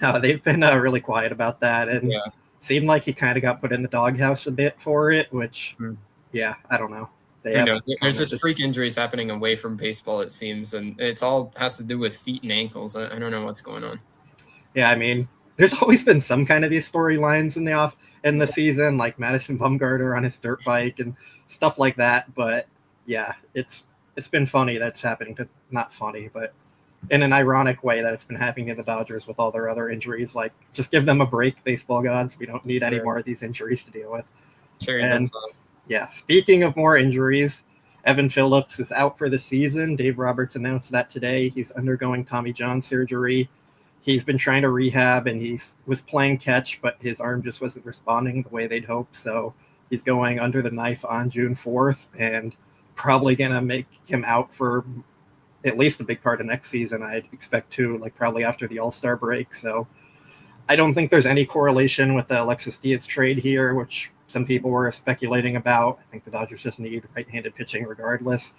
no, they've been really quiet about that. And seemed like he kind of got put in the doghouse a bit for it, which, I don't know. Who knows? There's just freak injuries happening away from baseball, it seems, and it's all has to do with feet and ankles. I don't know what's going on. Yeah, I mean, there's always been some kind of these storylines in the season, like Madison Bumgarner on his dirt bike and stuff like that. But yeah, it's been funny that's happening. Not funny, but in an ironic way that it's been happening to the Dodgers with all their other injuries. Like, just give them a break, baseball gods. We don't need any more of these injuries to deal with. Cherries on And top. yeah, speaking of more injuries, Evan Phillips is out for the season. Dave Roberts announced that today. He's undergoing Tommy John surgery. He's been trying to rehab, and he was playing catch, but his arm just wasn't responding the way they'd hoped. So he's going under the knife on June 4th, and probably going to make him out for at least a big part of next season, I'd expect to, like probably after the All-Star break. So I don't think there's any correlation with the Alexis Diaz trade here, which some people were speculating about. I think the Dodgers just need right-handed pitching regardless.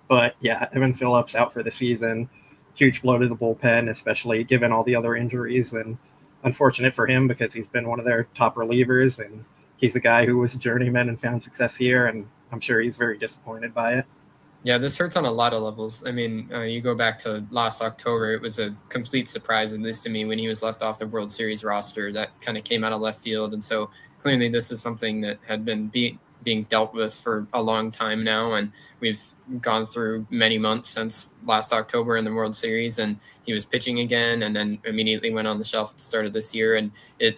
But yeah, Evan Phillips out for the season. Huge blow to the bullpen, especially given all the other injuries. And unfortunate for him because he's been one of their top relievers, and he's a guy who was a journeyman and found success here, and I'm sure he's very disappointed by it. Yeah, this hurts on a lot of levels. I mean, you go back to last October, it was a complete surprise, at least to me, when he was left off the World Series roster. That kind of came out of left field. And so clearly this is something that had been being dealt with for a long time now. And we've gone through many months since last October in the World Series, and he was pitching again and then immediately went on the shelf at the start of this year. And it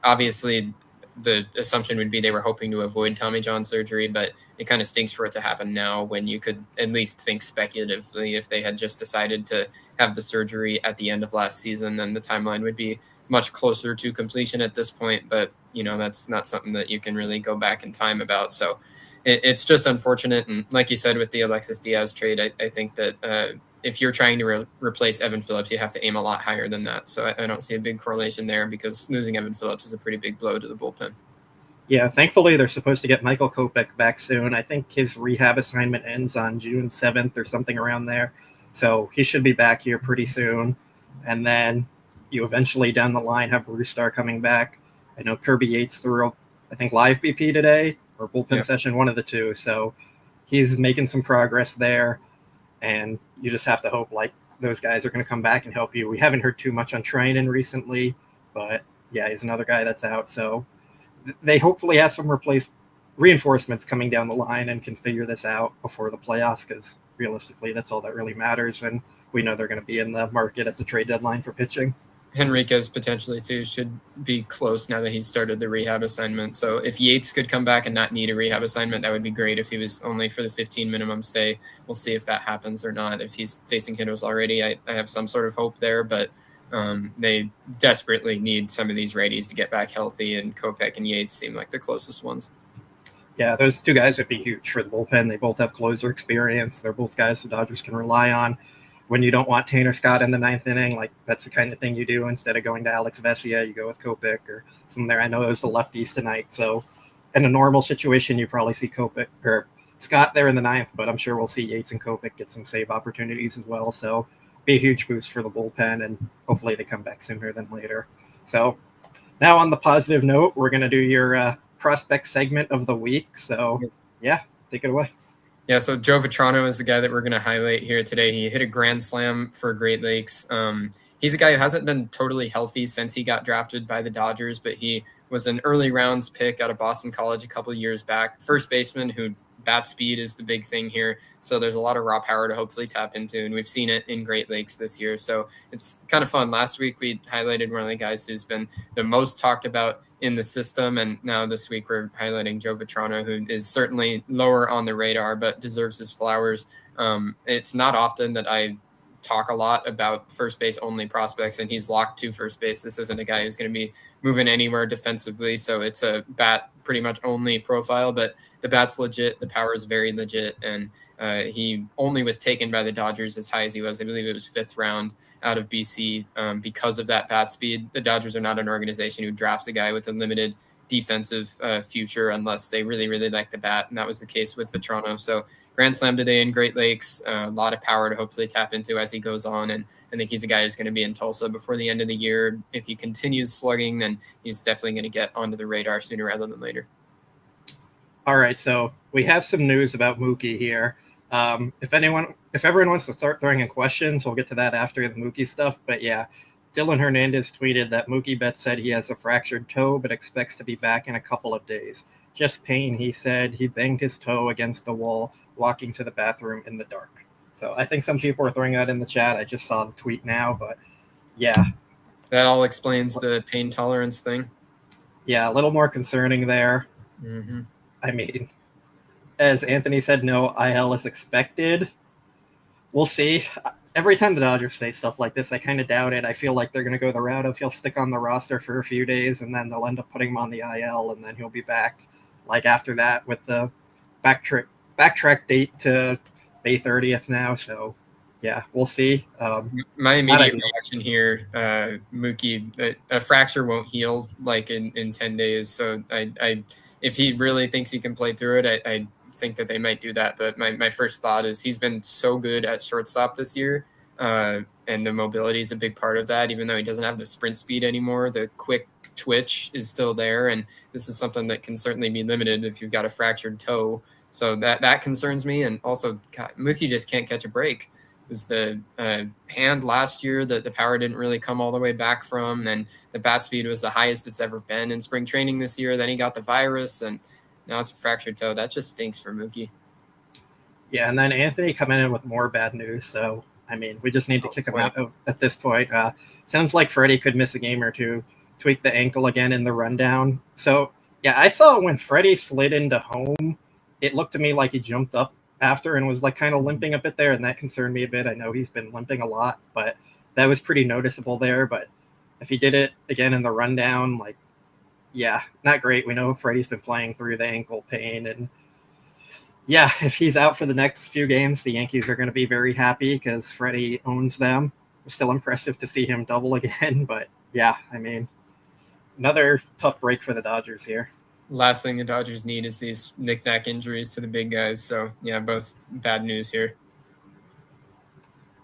obviously, the assumption would be they were hoping to avoid Tommy John surgery, but it kind of stinks for it to happen now when you could at least think speculatively if they had just decided to have the surgery at the end of last season, then the timeline would be much closer to completion at this point. But, that's not something that you can really go back in time about. So it's just unfortunate. And like you said, with the Alexis Diaz trade, I think that if you're trying to replace Evan Phillips, you have to aim a lot higher than that. So I don't see a big correlation there because losing Evan Phillips is a pretty big blow to the bullpen. Yeah, thankfully they're supposed to get Michael Kopech back soon. I think his rehab assignment ends on June 7th or something around there. So he should be back here pretty soon. And then you eventually down the line have Bruce Starr coming back. I know Kirby Yates threw, I think, live BP today or bullpen session, one of the two. So he's making some progress there. And you just have to hope like those guys are going to come back and help you. We haven't heard too much on Trinan recently, but yeah, he's another guy that's out. So they hopefully have some reinforcements coming down the line and can figure this out before the playoffs, because realistically, that's all that really matters. And we know they're going to be in the market at the trade deadline for pitching. Henriquez potentially too should be close now that he's started the rehab assignment. So if Yates could come back and not need a rehab assignment, that would be great. If he was only for the 15 minimum stay, we'll see if that happens or not. If he's facing hitters already, I have some sort of hope there, but they desperately need some of these righties to get back healthy, and Kopech and Yates seem like the closest ones. Yeah, those two guys would be huge for the bullpen. They both have closer experience. They're both guys the Dodgers can rely on. When you don't want Tanner Scott in the ninth inning, like that's the kind of thing you do. Instead of going to Alex Vesia, you go with Kopech or something there. I know it was the lefties tonight, so in a normal situation, you probably see Kopech or Scott there in the ninth, but I'm sure we'll see Yates and Kopech get some save opportunities as well. So be a huge boost for the bullpen, and hopefully they come back sooner than later. So now on the positive note, we're going to do your prospect segment of the week. So yeah, take it away. Yeah, so Joe Vitrano is the guy that we're going to highlight here today. He hit a grand slam for Great Lakes. He's a guy who hasn't been totally healthy since he got drafted by the Dodgers, but he was an early rounds pick out of Boston College a couple of years back. First baseman who bat speed is the big thing here. So there's a lot of raw power to hopefully tap into, and we've seen it in Great Lakes this year. So it's kind of fun. Last week we highlighted one of the guys who's been the most talked about in the system, and now this week we're highlighting Joe Vitrano, who is certainly lower on the radar but deserves his flowers. It's not often that I talk a lot about first base only prospects, and he's locked to first base. This isn't a guy who's going to be moving anywhere defensively, so it's a bat pretty much only profile, but the bat's legit, the power is very legit, and he only was taken by the Dodgers as high as he was. I believe it was 5th round out of BC because of that bat speed. The Dodgers are not an organization who drafts a guy with a limited defensive future unless they really, really like the bat, and that was the case with Vitrano. So grand slam today in Great Lakes, a lot of power to hopefully tap into as he goes on, and I think he's a guy who's going to be in Tulsa before the end of the year. If he continues slugging, then he's definitely going to get onto the radar sooner rather than later. All right, so we have some news about Mookie here. If everyone wants to start throwing in questions, we'll get to that after the Mookie stuff. But yeah, Dylan Hernandez tweeted that Mookie Betts said he has a fractured toe, but expects to be back in a couple of days. Just pain, he said. He banged his toe against the wall, walking to the bathroom in the dark. So I think some people are throwing that in the chat. I just saw the tweet now, but yeah. That all explains the pain tolerance thing. Yeah, a little more concerning there. Mm-hmm. I mean, as Anthony said, no IL is expected. We'll see. Every time the Dodgers say stuff like this, I kind of doubt it. I feel like they're going to go the route of he'll stick on the roster for a few days, and then they'll end up putting him on the IL, and then he'll be back like after that with the backtrack date to May 30th now. So, yeah, we'll see. My immediate reaction here, Mookie, a fracture won't heal like in 10 days. So I if he really thinks he can play through it, I think that they might do that. But my first thought is he's been so good at shortstop this year, and the mobility is a big part of that. Even though he doesn't have the sprint speed anymore, the quick twitch is still there, and this is something that can certainly be limited if you've got a fractured toe. So that concerns me. And also, God, Mookie just can't catch a break. It was the hand last year that the power didn't really come all the way back from, and the bat speed was the highest it's ever been in spring training this year. Then he got the virus, and now it's a fractured toe. That just stinks for Mookie. Yeah, and then Anthony coming in with more bad news. So, I mean, we just need to kick him out at this point. Sounds like Freddie could miss a game or two, tweak the ankle again in the rundown. So, yeah, I saw when Freddie slid into home, it looked to me like he jumped up after and was like kind of limping a bit there, and that concerned me a bit. I know he's been limping a lot, but that was pretty noticeable there. But if he did it again in the rundown, like, yeah, not great. We know Freddie's been playing through the ankle pain, and yeah, if he's out for the next few games, the Yankees are going to be very happy because Freddie owns them. It's still impressive to see him double again, but yeah, I mean, another tough break for the Dodgers here. Last thing the Dodgers need is these knick-knack injuries to the big guys. So, yeah, both bad news here.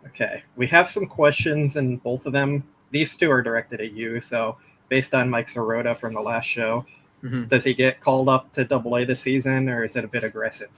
Okay, we have some questions, and both of them, these two are directed at you. So, based on Mike Sirota from the last show, does he get called up to Double-A this season, or is it a bit aggressive?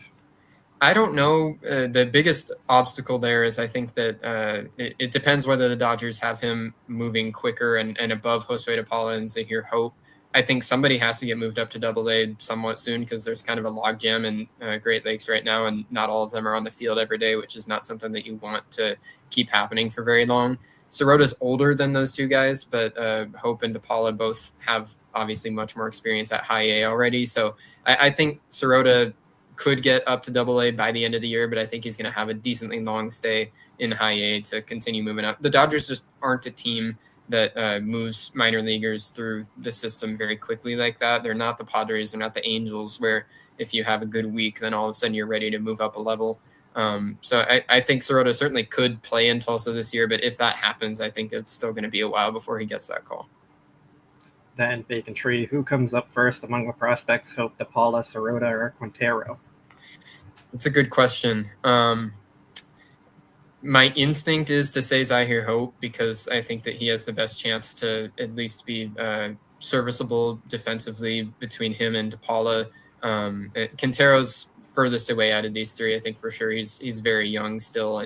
I don't know. The biggest obstacle there is I think that it depends whether the Dodgers have him moving quicker and above Josue de Paula and Zahir Hope. I think somebody has to get moved up to Double-A somewhat soon because there's kind of a logjam in Great Lakes right now, and not all of them are on the field every day, which is not something that you want to keep happening for very long. Sirota's older than those two guys, but Hope and de Paula both have obviously much more experience at High A already. So I think Sirota could get up to Double-A by the end of the year, but I think he's going to have a decently long stay in High A to continue moving up. The Dodgers just aren't a team that moves minor leaguers through the system very quickly like that. They're not the Padres, they're not the Angels, where if you have a good week, then all of a sudden you're ready to move up a level. So I think Sirota certainly could play in Tulsa this year, but if that happens, I think it's still going to be a while before he gets that call. Then Bacon Tree, who comes up first among the prospects, Hope, de Paula, Sirota, or Quintero? That's a good question. My instinct is to say Zahir Hope because I think that he has the best chance to at least be serviceable defensively between him and de Paula. Quintero's furthest away out of these three, I think for sure. He's very young still,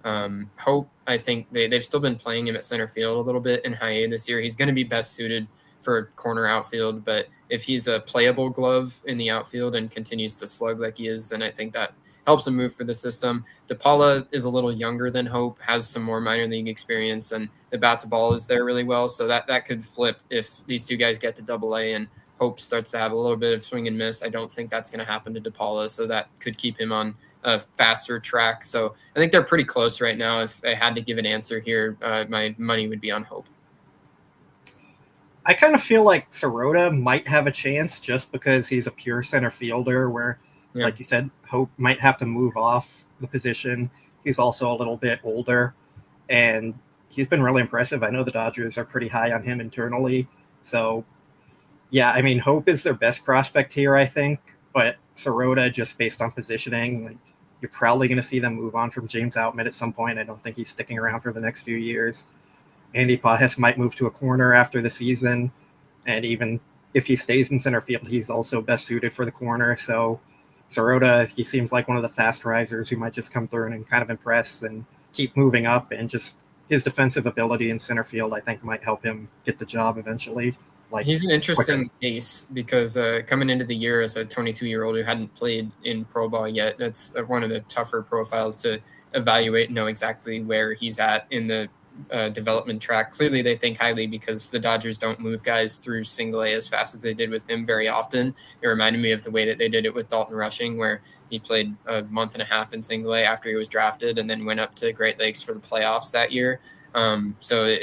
and Hope, I think they've still been playing him at center field a little bit in High A this year. He's going to be best suited for corner outfield, but if he's a playable glove in the outfield and continues to slug like he is, then I think that helps him move for the system. De Paula is a little younger than Hope, has some more minor league experience, and the bat to ball is there really well. So that could flip if these two guys get to Double-A and Hope starts to have a little bit of swing and miss. I don't think that's going to happen to de Paula, so that could keep him on a faster track. So I think they're pretty close right now. If I had to give an answer here, my money would be on Hope. I kind of feel like Sirota might have a chance just because he's a pure center fielder where, like you said, Hope might have to move off the position. He's also a little bit older, and he's been really impressive. I know the Dodgers are pretty high on him internally. So, yeah, I mean, Hope is their best prospect here, I think. But Sirota, just based on positioning, like, you're probably going to see them move on from James Outman at some point. I don't think he's sticking around for the next few years. Andy Pajes might move to a corner after the season, and even if he stays in center field, he's also best suited for the corner. So Sirota, he seems like one of the fast risers who might just come through and kind of impress and keep moving up, and just his defensive ability in center field, I think, might help him get the job eventually. like He's an interesting quicker. case because coming into the year as a 22-year-old who hadn't played in pro ball yet, that's one of the tougher profiles to evaluate and know exactly where he's at in the development track. Clearly, they think highly because the Dodgers don't move guys through single A as fast as they did with him very often. It reminded me of the way that they did it with Dalton Rushing, where he played a month and a half in single A after he was drafted and then went up to Great Lakes for the playoffs that year. So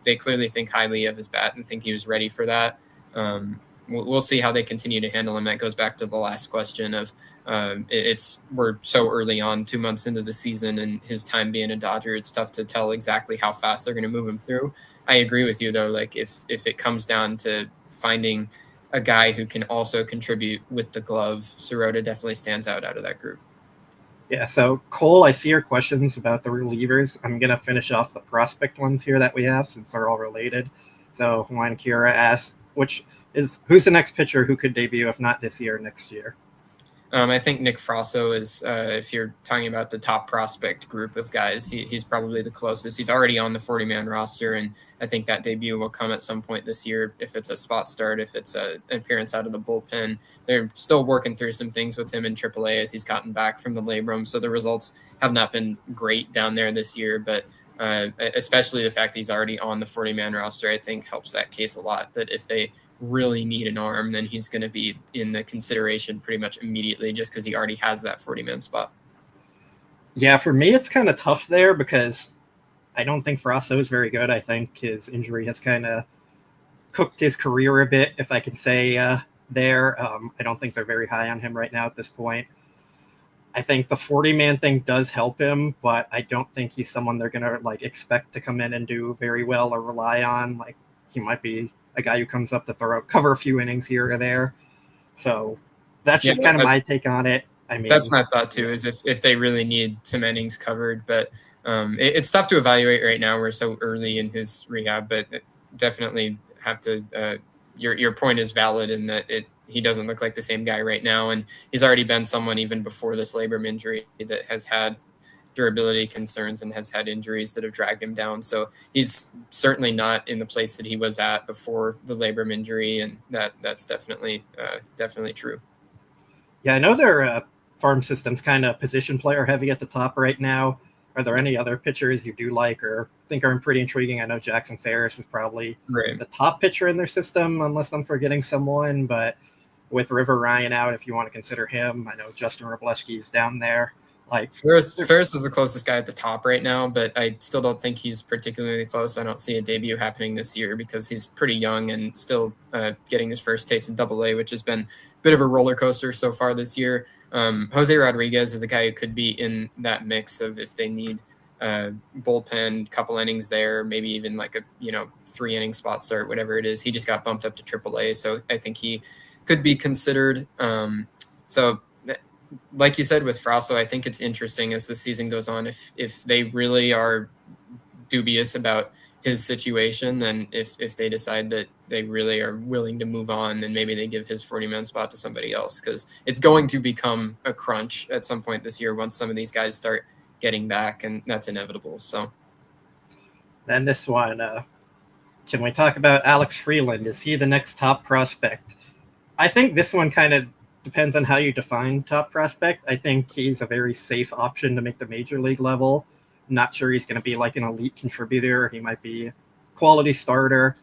they clearly think highly of his bat and think he was ready for that. We'll see how they continue to handle him. That goes back to the last question of we're so early on, 2 months into the season, and his time being a Dodger, it's tough to tell exactly how fast they're going to move him through. I agree with you though. Like if it comes down to finding a guy who can also contribute with the glove, Sirota definitely stands out of that group. Yeah, so Cole, I see your questions about the relievers. I'm going to finish off the prospect ones here that we have since they're all related. So Juan Kira asks, who's the next pitcher who could debut, if not this year, next year? I think Nick Frasso is, if you're talking about the top prospect group of guys, he's probably the closest. He's already on the 40-man roster, and I think that debut will come at some point this year. If it's a spot start, if it's an appearance out of the bullpen, they're still working through some things with him in AAA as he's gotten back from the labrum. So the results have not been great down there this year, but especially the fact that he's already on the 40-man roster, I think helps that case a lot. That if they really need an arm, then he's going to be in the consideration pretty much immediately just because he already has that 40-man spot. Yeah, for me, it's kind of tough there because I don't think Frasso is very good. I think his injury has kind of cooked his career a bit, if I can say there. I don't think they're very high on him right now at this point. I think the 40-man thing does help him, but I don't think he's someone they're going to like expect to come in and do very well or rely on. Like he might be a guy who comes up to cover a few innings here or there. So that's just kind of my take on it. I mean, that's my thought too, is if they really need some innings covered, but it's tough to evaluate right now. We're so early in his rehab, but definitely have to, your point is valid in that he doesn't look like the same guy right now. And he's already been someone even before this labrum injury that has had durability concerns and has had injuries that have dragged him down. So he's certainly not in the place that he was at before the labrum injury. And that's definitely true. Yeah, I know their farm system's kind of position player heavy at the top right now. Are there any other pitchers you do like or think are pretty intriguing? I know Jackson Ferris is probably the top pitcher in their system, unless I'm forgetting someone. But with River Ryan out, if you want to consider him, I know Justin Wroblewski's down there. Like Ferris is the closest guy at the top right now, but I still don't think he's particularly close. I don't see a debut happening this year because he's pretty young and still getting his first taste of Double-A, which has been a bit of a roller coaster so far this year. Jose Rodriguez is a guy who could be in that mix of if they need bullpen, couple innings there, maybe even like a 3-inning spot start, whatever it is. He just got bumped up to AAA, so I think he could be considered. So like you said with Frasso, I think it's interesting as the season goes on. If they really are dubious about his situation, then if they decide that they really are willing to move on, then maybe they give his 40-man spot to somebody else, because it's going to become a crunch at some point this year once some of these guys start getting back, and that's inevitable. So then this one, can we talk about Alex Freeland? Is he the next top prospect? I think this one kind of depends on how you define top prospect. I think he's a very safe option to make the major league level. I'm not sure he's going to be like an elite contributor. He might be a quality starter,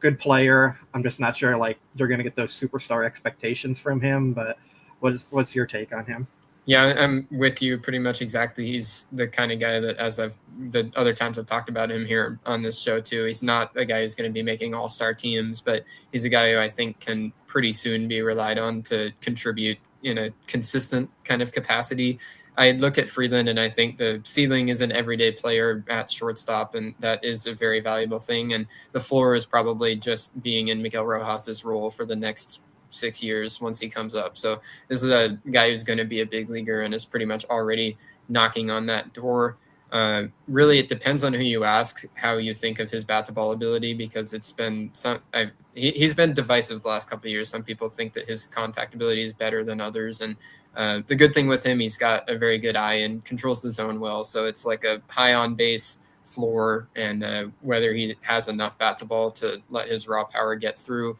good player. I'm just not sure like you're going to get those superstar expectations from him. But what's your take on him? Yeah, I'm with you pretty much exactly. He's the kind of guy that, as the other times I've talked about him here on this show too, he's not a guy who's going to be making all-star teams, but he's a guy who I think can pretty soon be relied on to contribute in a consistent kind of capacity. I look at Freeland and I think the ceiling is an everyday player at shortstop, and that is a very valuable thing. And the floor is probably just being in Miguel Rojas's role for the next 6 years once he comes up. So this is a guy who's going to be a big leaguer and is pretty much already knocking on that door. Really, it depends on who you ask how you think of his bat to ball ability, because it's been he's been divisive the last couple of years. Some people think that his contact ability is better than others, and the good thing with him, he's got a very good eye and controls the zone well. So it's like a high on base floor and whether he has enough bat to ball to let his raw power get through.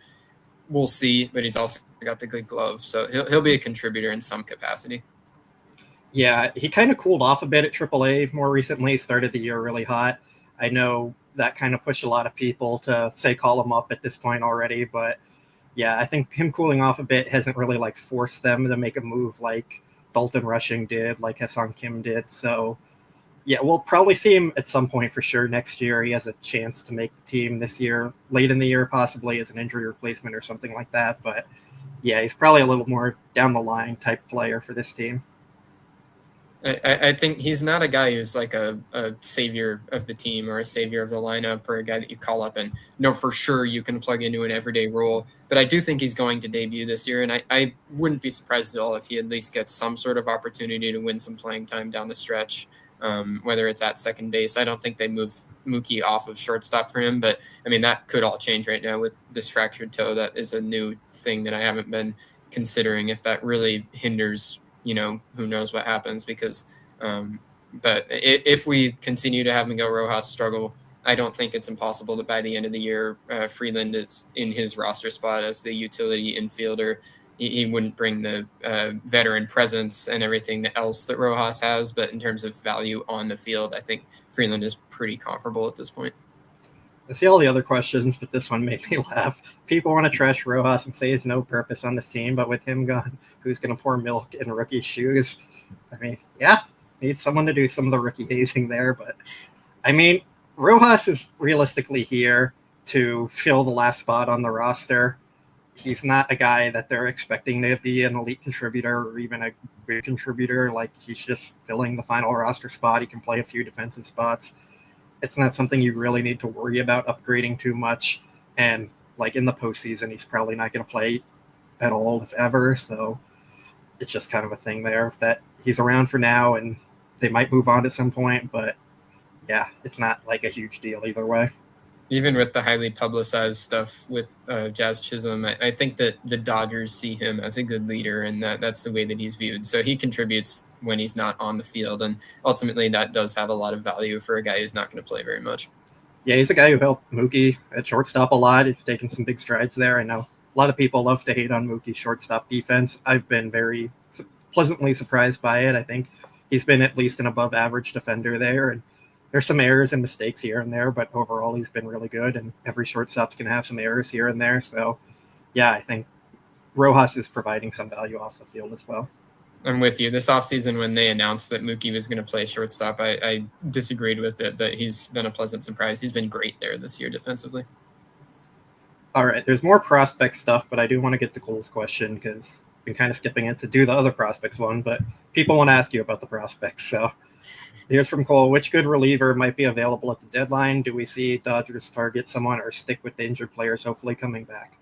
We'll see, but he's also got the good glove, so he'll be a contributor in some capacity. Yeah, he kind of cooled off a bit at AAA more recently, started the year really hot. I know that kind of pushed a lot of people to say call him up at this point already, but yeah, I think him cooling off a bit hasn't really like forced them to make a move like Dalton Rushing did, like Ha-Seong Kim did. So yeah, we'll probably see him at some point for sure next year. He has a chance to make the team this year, late in the year, possibly as an injury replacement or something like that. But yeah, he's probably a little more down the line type player for this team. I think he's not a guy who's like a savior of the team or a savior of the lineup or a guy that you call up and know for sure you can plug into an everyday role. But I do think he's going to debut this year, and I wouldn't be surprised at all if he at least gets some sort of opportunity to win some playing time down the stretch, whether it's at second base. I don't think they move Mookie off of shortstop for him, but I mean, that could all change right now with this fractured toe. That is a new thing that I haven't been considering if that really hinders, who knows what happens because, but if we continue to have Miguel Rojas struggle, I don't think it's impossible that by the end of the year, Freeland is in his roster spot as the utility infielder. He wouldn't bring the veteran presence and everything else that Rojas has, but in terms of value on the field, I think Freeland is pretty comparable at this point. I see all the other questions, but this one made me laugh. People want to trash Rojas and say he's no purpose on this team, but with him gone, who's going to pour milk in rookie shoes? I mean, yeah, need someone to do some of the rookie hazing there, but I mean, Rojas is realistically here to fill the last spot on the roster. He's not a guy that they're expecting to be an elite contributor or even a great contributor. Like, he's just filling the final roster spot. He can play a few defensive spots. It's not something you really need to worry about upgrading too much. And like in the postseason, he's probably not going to play at all, if ever. So it's just kind of a thing there that he's around for now and they might move on at some point. But yeah, it's not like a huge deal either way. Even with the highly publicized stuff with Jazz Chisholm, I think that the Dodgers see him as a good leader, and that's the way that he's viewed. So he contributes when he's not on the field, and ultimately that does have a lot of value for a guy who's not going to play very much. Yeah, he's a guy who helped Mookie at shortstop a lot. He's taken some big strides there. I know a lot of people love to hate on Mookie's shortstop defense. I've been very pleasantly surprised by it. I think he's been at least an above-average defender there, and there's some errors and mistakes here and there, but overall he's been really good, and every shortstop's going to have some errors here and there. So, yeah, I think Rojas is providing some value off the field as well. I'm with you. This offseason, when they announced that Mookie was going to play shortstop, I disagreed with it, but he's been a pleasant surprise. He's been great there this year defensively. All right, there's more prospect stuff, but I do want to get to Cole's question because I've been kind of skipping it to do the other prospects one, but people want to ask you about the prospects, so... Here's from Cole. Which good reliever might be available at the deadline? Do we see Dodgers target someone or stick with the injured players, hopefully coming back?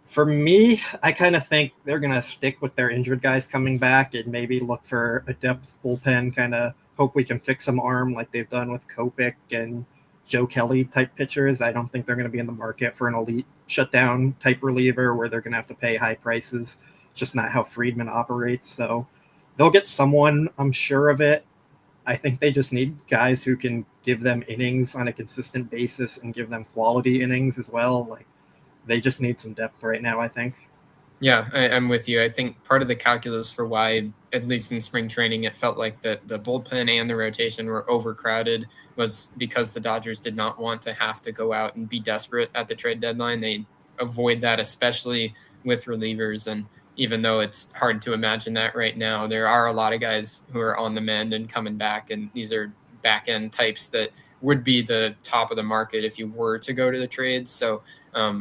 For me, I kind of think they're going to stick with their injured guys coming back and maybe look for a depth bullpen, kind of hope we can fix some arm like they've done with Kopech and Joe Kelly type pitchers. I don't think they're going to be in the market for an elite shutdown type reliever where they're going to have to pay high prices. It's just not how Friedman operates. So they'll get someone, I'm sure of it. I think they just need guys who can give them innings on a consistent basis and give them quality innings as well. Like, they just need some depth right now, I think. Yeah, I'm with you. I think part of the calculus for why, at least in spring training, it felt like the bullpen and the rotation were overcrowded was because the Dodgers did not want to have to go out and be desperate at the trade deadline. They avoid that, especially with relievers. And even though it's hard to imagine that right now, there are a lot of guys who are on the mend and coming back, and these are back-end types that would be the top of the market if you were to go to the trades. So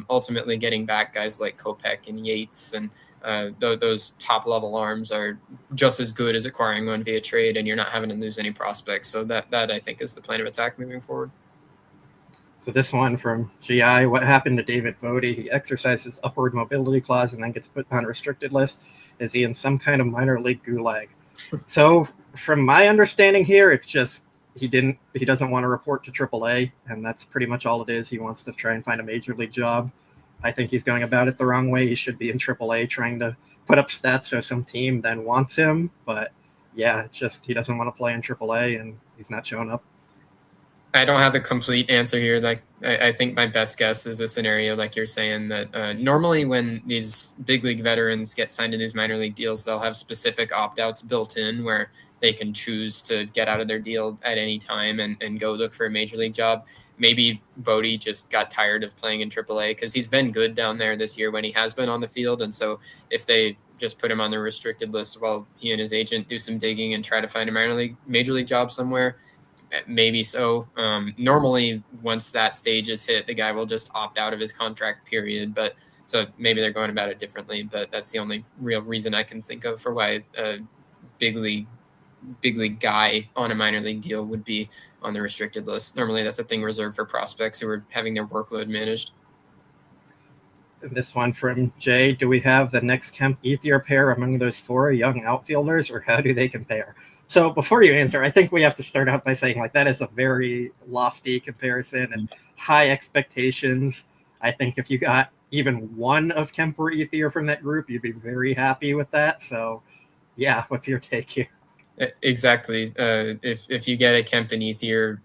ultimately getting back guys like Kopech and Yates and those top-level arms are just as good as acquiring one via trade, and you're not having to lose any prospects. So that I think is the plan of attack moving forward. So this one from GI, what happened to David Vody? He exercised his upward mobility clause and then gets put on a restricted list. Is he in some kind of minor league gulag? So from my understanding here, it's just he doesn't want to report to AAA, and that's pretty much all it is. He wants to try and find a major league job. I think he's going about it the wrong way. He should be in AAA trying to put up stats so some team then wants him. But yeah, it's just he doesn't want to play in AAA, and he's not showing up. I don't have a complete answer here. Like, I think my best guess is a scenario like you're saying that normally when these big league veterans get signed to these minor league deals, they'll have specific opt-outs built in where they can choose to get out of their deal at any time and go look for a major league job. Maybe Bodie just got tired of playing in AAA because he's been good down there this year when he has been on the field. And so if they just put him on the restricted list while he and his agent do some digging and try to find a major league job somewhere, maybe so. Normally, once that stage is hit, the guy will just opt out of his contract, period. But so maybe they're going about it differently. But that's the only real reason I can think of for why a big league guy on a minor league deal would be on the restricted list. Normally, that's a thing reserved for prospects who are having their workload managed. This one from Jay: do we have the next Kemp Ethier pair among those 4 young outfielders, or how do they compare? So before you answer, I think we have to start out by saying like that is a very lofty comparison and high expectations. I think if you got even one of Kemp or Ethier from that group, you'd be very happy with that. So yeah, what's your take here? Exactly. If you get a Kemp and Ethier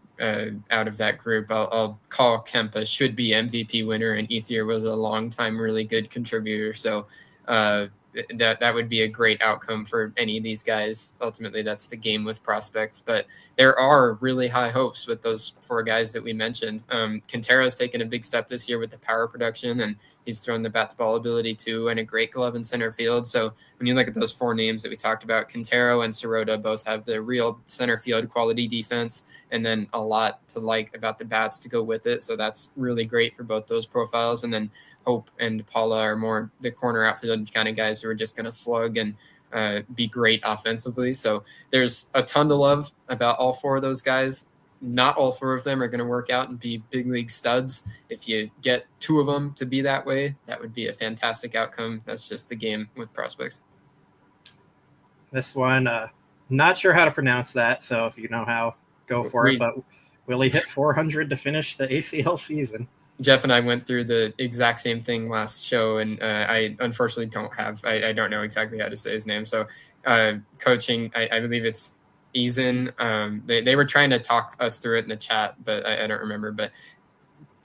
out of that group, I'll call Kemp a should-be MVP winner, and Ethier was a long-time really good contributor. So that would be a great outcome for any of these guys. Ultimately, that's the game with prospects. But there are really high hopes with those 4 guys that we mentioned. Quintero's taken a big step this year with the power production, and he's thrown the bat to ball ability too, and a great glove in center field. So when you look at those 4 names that we talked about, Quintero and Sirota both have the real center field quality defense, and then a lot to like about the bats to go with it. So that's really great for both those profiles. And then Hope and Paula are more the corner outfield kind of guys who are just going to slug and be great offensively. So there's a ton to love about all 4 of those guys. Not all 4 of them are going to work out and be big league studs. If you get 2 of them to be that way, that would be a fantastic outcome. That's just the game with prospects. This one, not sure how to pronounce that. So if you know how, go for it. But will he hit 400 to finish the ACL season? Jeff and I went through the exact same thing last show, and I unfortunately I don't know exactly how to say his name. So coaching, I believe it's Eason. They were trying to talk us through it in the chat, but I don't remember. But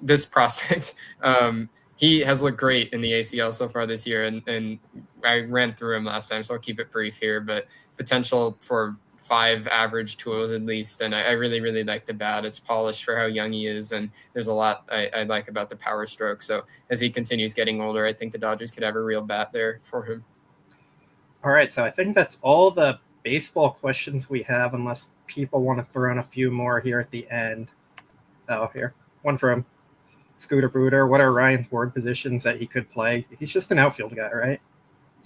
this prospect, he has looked great in the ACL so far this year, and I ran through him last time, so I'll keep it brief here. But potential for 5 average tools at least, and I really, really like the bat. It's polished for how young he is, and there's a lot I like about the power stroke. So as he continues getting older, I think the Dodgers could have a real bat there for him. All right, so I think that's all the baseball questions we have, unless people want to throw in a few more here at the end. Oh, here. One from Scooter Booter. What are Ryan's Ward positions that he could play? He's just an outfield guy, right?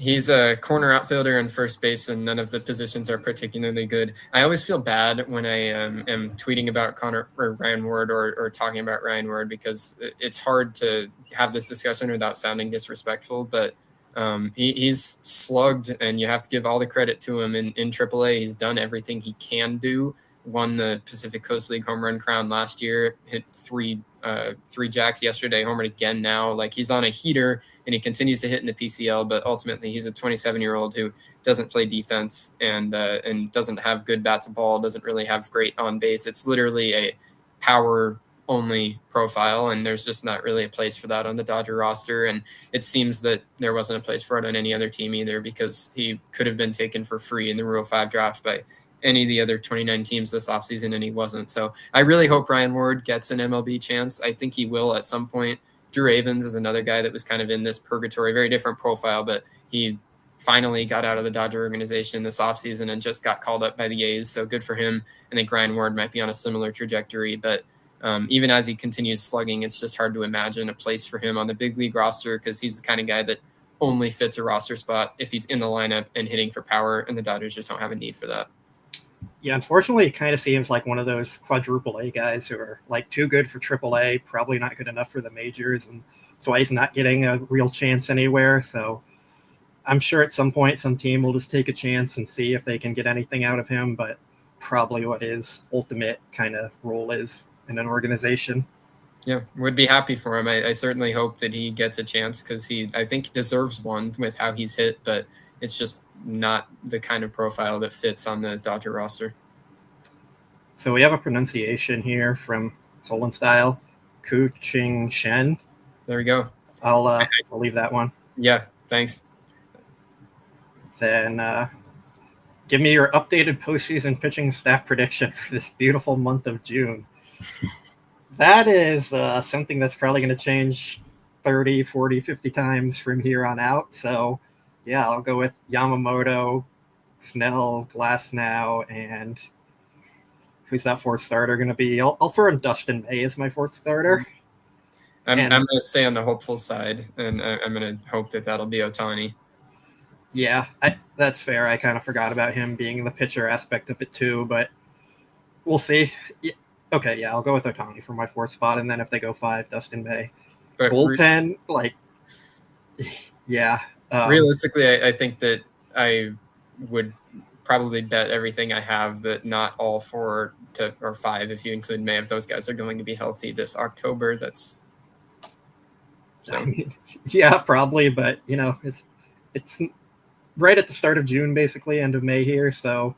He's a corner outfielder and first base, and none of the positions are particularly good. I always feel bad when I am tweeting about Ryan Ward or talking about Ryan Ward, because it's hard to have this discussion without sounding disrespectful. But he's slugged, and you have to give all the credit to him in AAA. He's done everything he can do. Won the Pacific Coast League home run crown last year, hit 3 jacks yesterday, homered again now. Like, he's on a heater, and he continues to hit in the PCL, but ultimately he's a 27-year-old who doesn't play defense and doesn't have good bat to ball, doesn't really have great on base. It's literally a power only profile, and there's just not really a place for that on the Dodger roster. And it seems that there wasn't a place for it on any other team either, because he could have been taken for free in the Rule 5 draft by any of the other 29 teams this offseason, and he wasn't. So I really hope Ryan Ward gets an MLB chance. I think he will at some point. Drew Avens is another guy that was kind of in this purgatory, very different profile, but he finally got out of the Dodger organization this offseason and just got called up by the A's. So good for him. I think Ryan Ward might be on a similar trajectory, but even as he continues slugging, it's just hard to imagine a place for him on the big league roster, because he's the kind of guy that only fits a roster spot if he's in the lineup and hitting for power, and the Dodgers just don't have a need for that. Yeah, unfortunately, it kind of seems like one of those quadruple A guys who are like too good for triple A, probably not good enough for the majors, and that's why he's not getting a real chance anywhere. So I'm sure at some point some team will just take a chance and see if they can get anything out of him, but probably what his ultimate kind of role is in an organization. Yeah, would be happy for him. I certainly hope that he gets a chance, because I think he deserves one with how he's hit, but it's just not the kind of profile that fits on the Dodger roster. So we have a pronunciation here from Solon Style, Ku Ching Shen. There we go. I'll leave that one. Yeah, thanks. Then give me your updated postseason pitching staff prediction for this beautiful month of June. That is something that's probably going to change 30, 40, 50 times from here on out. So, yeah, I'll go with Yamamoto, Snell, Glasnow, and who's that fourth starter going to be? I'll throw in Dustin May as my fourth starter. I'm going to stay on the hopeful side, and I'm going to hope that that'll be Ohtani. Yeah, that's fair. I kind of forgot about him being the pitcher aspect of it too, but we'll see. Yeah, okay, yeah, I'll go with Ohtani for my fourth spot, and then if they go 5, Dustin May. But Bullpen, yeah. Realistically, I think that I would probably bet everything I have that not all 4 or 5, if you include May, of those guys are going to be healthy this October. I mean, yeah, probably, but it's right at the start of June, basically, end of May here, so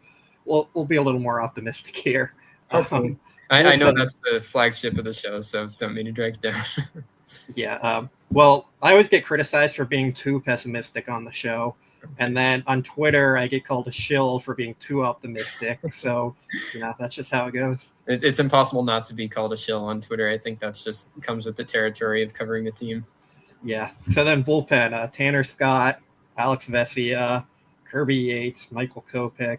we'll be a little more optimistic here. Hopefully. I know that's the flagship of the show, so don't mean to drag it down. Yeah, well, I always get criticized for being too pessimistic on the show, and then on Twitter, I get called a shill for being too optimistic, so, that's just how it goes. It's impossible not to be called a shill on Twitter. I think that's just comes with the territory of covering the team. Yeah, so then bullpen, Tanner Scott, Alex Vesia, Kirby Yates, Michael Kopech,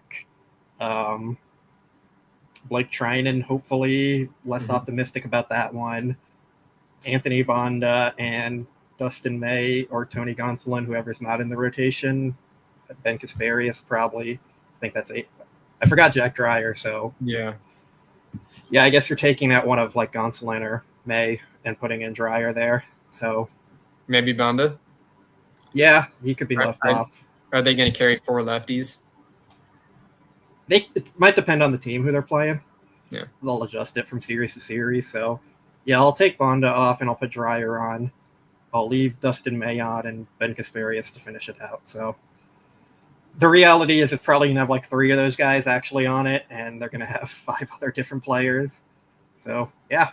Blake Trinan, hopefully less optimistic about that one, Anthony Bonda, and Dustin May or Tony Gonsolin, whoever's not in the rotation. Ben Kasparius probably. I think that's 8. I forgot Jack Dreyer, so yeah, I guess you're taking out one of Gonsolin or May and putting in Dreyer there. So maybe Bonda. Yeah, he could be left off. Are they going to carry 4 lefties? It might depend on the team who they're playing. Yeah, they'll adjust it from series to series. So, yeah, I'll take Bonda off and I'll put Dreyer on. I'll leave Dustin May on and Ben Kasparius to finish it out. So, the reality is it's probably going to have 3 of those guys actually on it, and they're going to have 5 other different players. So, yeah.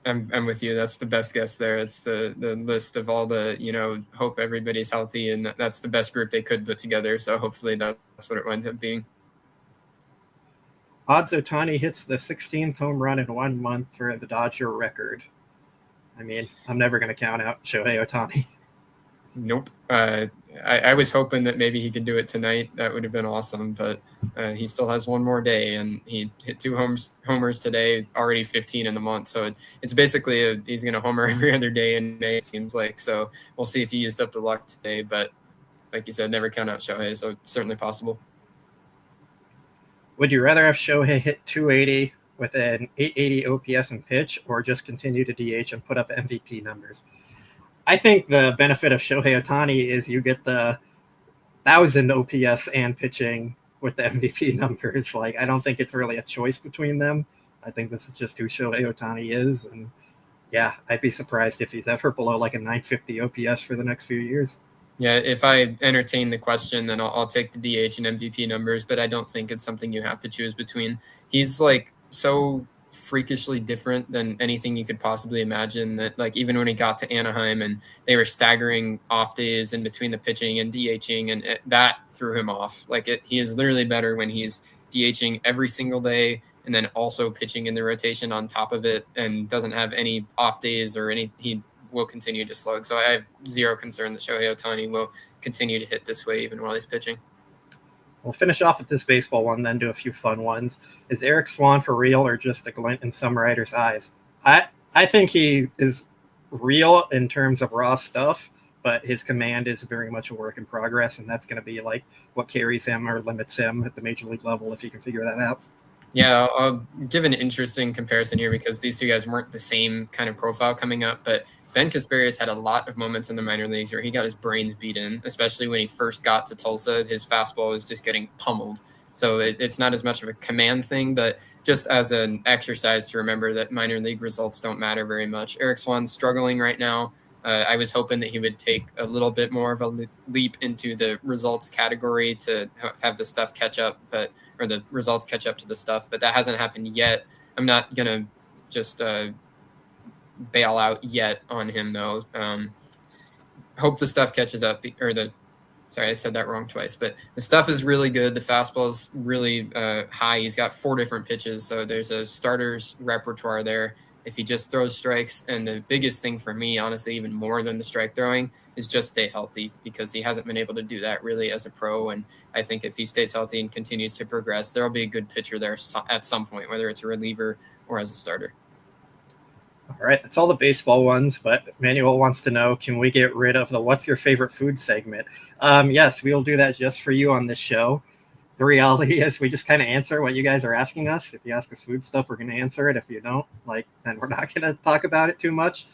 I'm with you. That's the best guess there. It's the list of all the, hope everybody's healthy, and that's the best group they could put together. So hopefully that's what it winds up being. Odds Ohtani hits the 16th home run in 1 month for the Dodger record. I mean, I'm never going to count out Shohei Ohtani. Nope. I was hoping that maybe he could do it tonight. That would have been awesome, but he still has one more day, and he hit 2 homers today, already 15 in the month. So it's basically he's going to homer every other day in May, it seems like. So we'll see if he used up the luck today, but like you said, never count out Shohei, so certainly possible. Would you rather have Shohei hit 280 with an 880 OPS and pitch, or just continue to DH and put up MVP numbers? I think the benefit of Shohei Ohtani is you get the 1,000 OPS and pitching with the MVP numbers. I don't think it's really a choice between them. I think this is just who Shohei Ohtani is. And yeah, I'd be surprised if he's ever below a 950 OPS for the next few years. Yeah, if I entertain the question, then I'll take the DH and MVP numbers, but I don't think it's something you have to choose between. He's so freakishly different than anything you could possibly imagine, that even when he got to Anaheim and they were staggering off days in between the pitching and DHing, and that threw him off. He is literally better when he's DHing every single day and then also pitching in the rotation on top of it, and doesn't have any off days or he will continue to slug. So I have zero concern that Shohei Ohtani will continue to hit this way even while he's pitching. We'll finish off with this baseball one, then do a few fun ones. Is Eric Swan for real or just a glint in some writers' eyes? I think he is real in terms of raw stuff, but his command is very much a work in progress, and that's going to be what carries him or limits him at the major league level if he can figure that out. Yeah, I'll give an interesting comparison here because these two guys weren't the same kind of profile coming up, but Ben Kasparius had a lot of moments in the minor leagues where he got his brains beat in, especially when he first got to Tulsa. His fastball was just getting pummeled. So it's not as much of a command thing, but just as an exercise to remember that minor league results don't matter very much. Eric Swan's struggling right now. I was hoping that he would take a little bit more of a leap into the results category to have the stuff catch up, or the results catch up to the stuff, but that hasn't happened yet. I'm not going to just bail out yet on him, though. Hope the stuff catches up, sorry, I said that wrong twice, but the stuff is really good. The fastball is really high. He's got 4 different pitches, so there's a starter's repertoire there if he just throws strikes. And the biggest thing for me, honestly, even more than the strike throwing, is just stay healthy, because he hasn't been able to do that really as a pro. And I think if he stays healthy and continues to progress, there'll be a good pitcher there at some point, whether it's a reliever or as a starter. All right, that's all the baseball ones, but Manuel wants to know, can we get rid of the What's Your Favorite Food segment? Yes, we will do that just for you on this show. The reality is we just kind of answer what you guys are asking us. If you ask us food stuff, we're going to answer it. If you don't, then we're not going to talk about it too much.